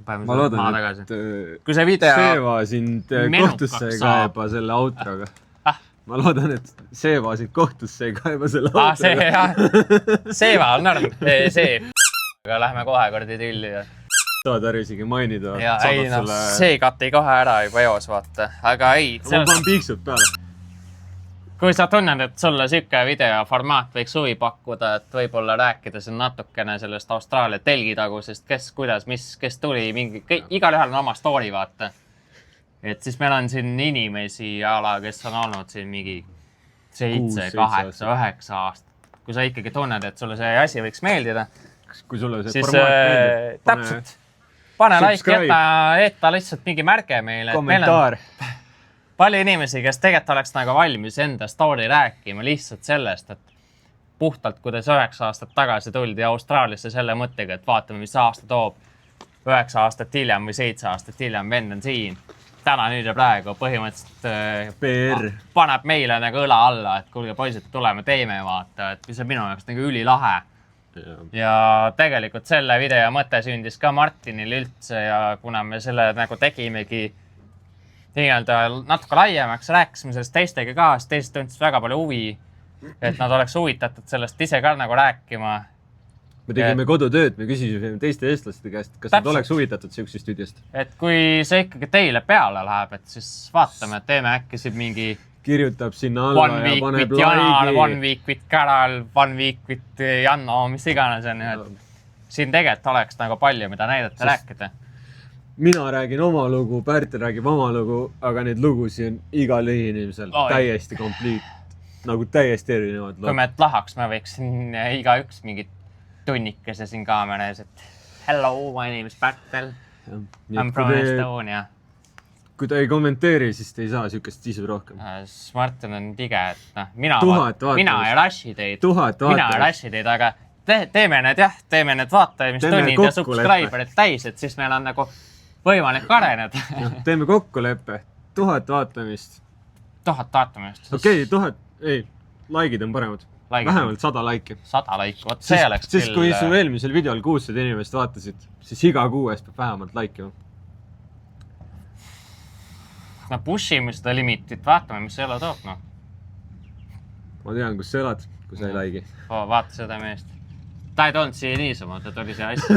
ma loodan, et kui see video Seeva sind kohtusse ei kaeba selle outroga. Ma loodan, et Seeva sind kohtusse ei kaeba selle outroga. Seeva on norm. Aga lähme kohe kordi tülli. Saad ära isegi mainida. Ja ei, see kati kohe ära juba eos, vaata. Aga ei. Ma panen piiksud peale. Kui sa tunned, et sulle siuke videoformaat võiks huvi pakkuda, et võib-olla rääkida siin natukene sellest Austraalia telgitagusest, kes, kuidas, kes tuli, igal ühel on oma story, vaata. Et siis meil on siin inimesi kes on olnud siin mingi 7, 8, 9 aastat. Kui sa ikkagi tunned, et sulle see asi võiks meeldida, kui sulle see siis formaat meeldib, täpselt, pane like, jäta lihtsalt mingi märge meile. Kommentaar. Palju inimesi, kes tegelikult oleks nagu valmis enda story rääkima lihtsalt sellest, et puhtalt, kuidas 9 aastat tagasi tuldi Austraaliasse selle mõttega, et vaatame, mis aasta toob 9 aastat hiljem või 7 aastat hiljem vend on siin. Täna nüüd ja praegu põhimõtteliselt PR paneb meile nagu õla alla, et kuulge poisid, tuleme teeme vaata, et see on minu jaoks nagu ülilahe. Ja tegelikult selle video mõte sündis ka Martinil üldse ja kuna me selle nagu tegimegi nii-öelda natuke laiemaks, rääkisime sellest teistega ka, sest teised tundsid väga palju huvi, et nad oleks huvitatud sellest ise ka nagu rääkima. Me tegime kodutööd, me küsisime teiste eestlaste käest, kas nad oleks huvitatud siuksest stuudiost. Et kui see ikkagi teile peale läheb, et siis vaatame, et teeme äkki siin mingi kirjutab sinna alla ja paneb laigi. One week with Carol, one week with Janno, mis iganes on. Siin tegelikult oleks nagu palju, mida näidata ja rääkida. Mina räägin oma lugu, Pärtel räägib oma lugu, aga neid lugusi on igal inimesel täiesti kompliit, nagu täiesti erinevad. Kui me lahaks, me võiksin iga üks mingit tunnikese siin kaamera ees, et hello, my name is Pärtel, I'm from Estonia. Kui ta ei kommenteeri, siis te ei saa siukest sisu rohkem. Martin on tige, et mina ei rashi teid, aga teeme need vaatamistunnid ja subscriberid täis, et siis meil on nagu võimalik areneda. Teeme kokkuleppe. 1000 vaatamist. 1000 vaatamist. Okei, 1000, ei, likeid on paremad. Vähemalt 100 laiki. 100 laiki, võt see oleks küll. Siis kui su eelmisel videol 600 inimest vaatasid, siis iga 6 peab vähemalt laikima. Me pushime seda limitit, vaatame, mis see elu toob, noh. Ma tean, kus sa elad, kui sa ei laigi. Vaata seda meest. Ta ei toonud siia niisama, ta tuli siia asja.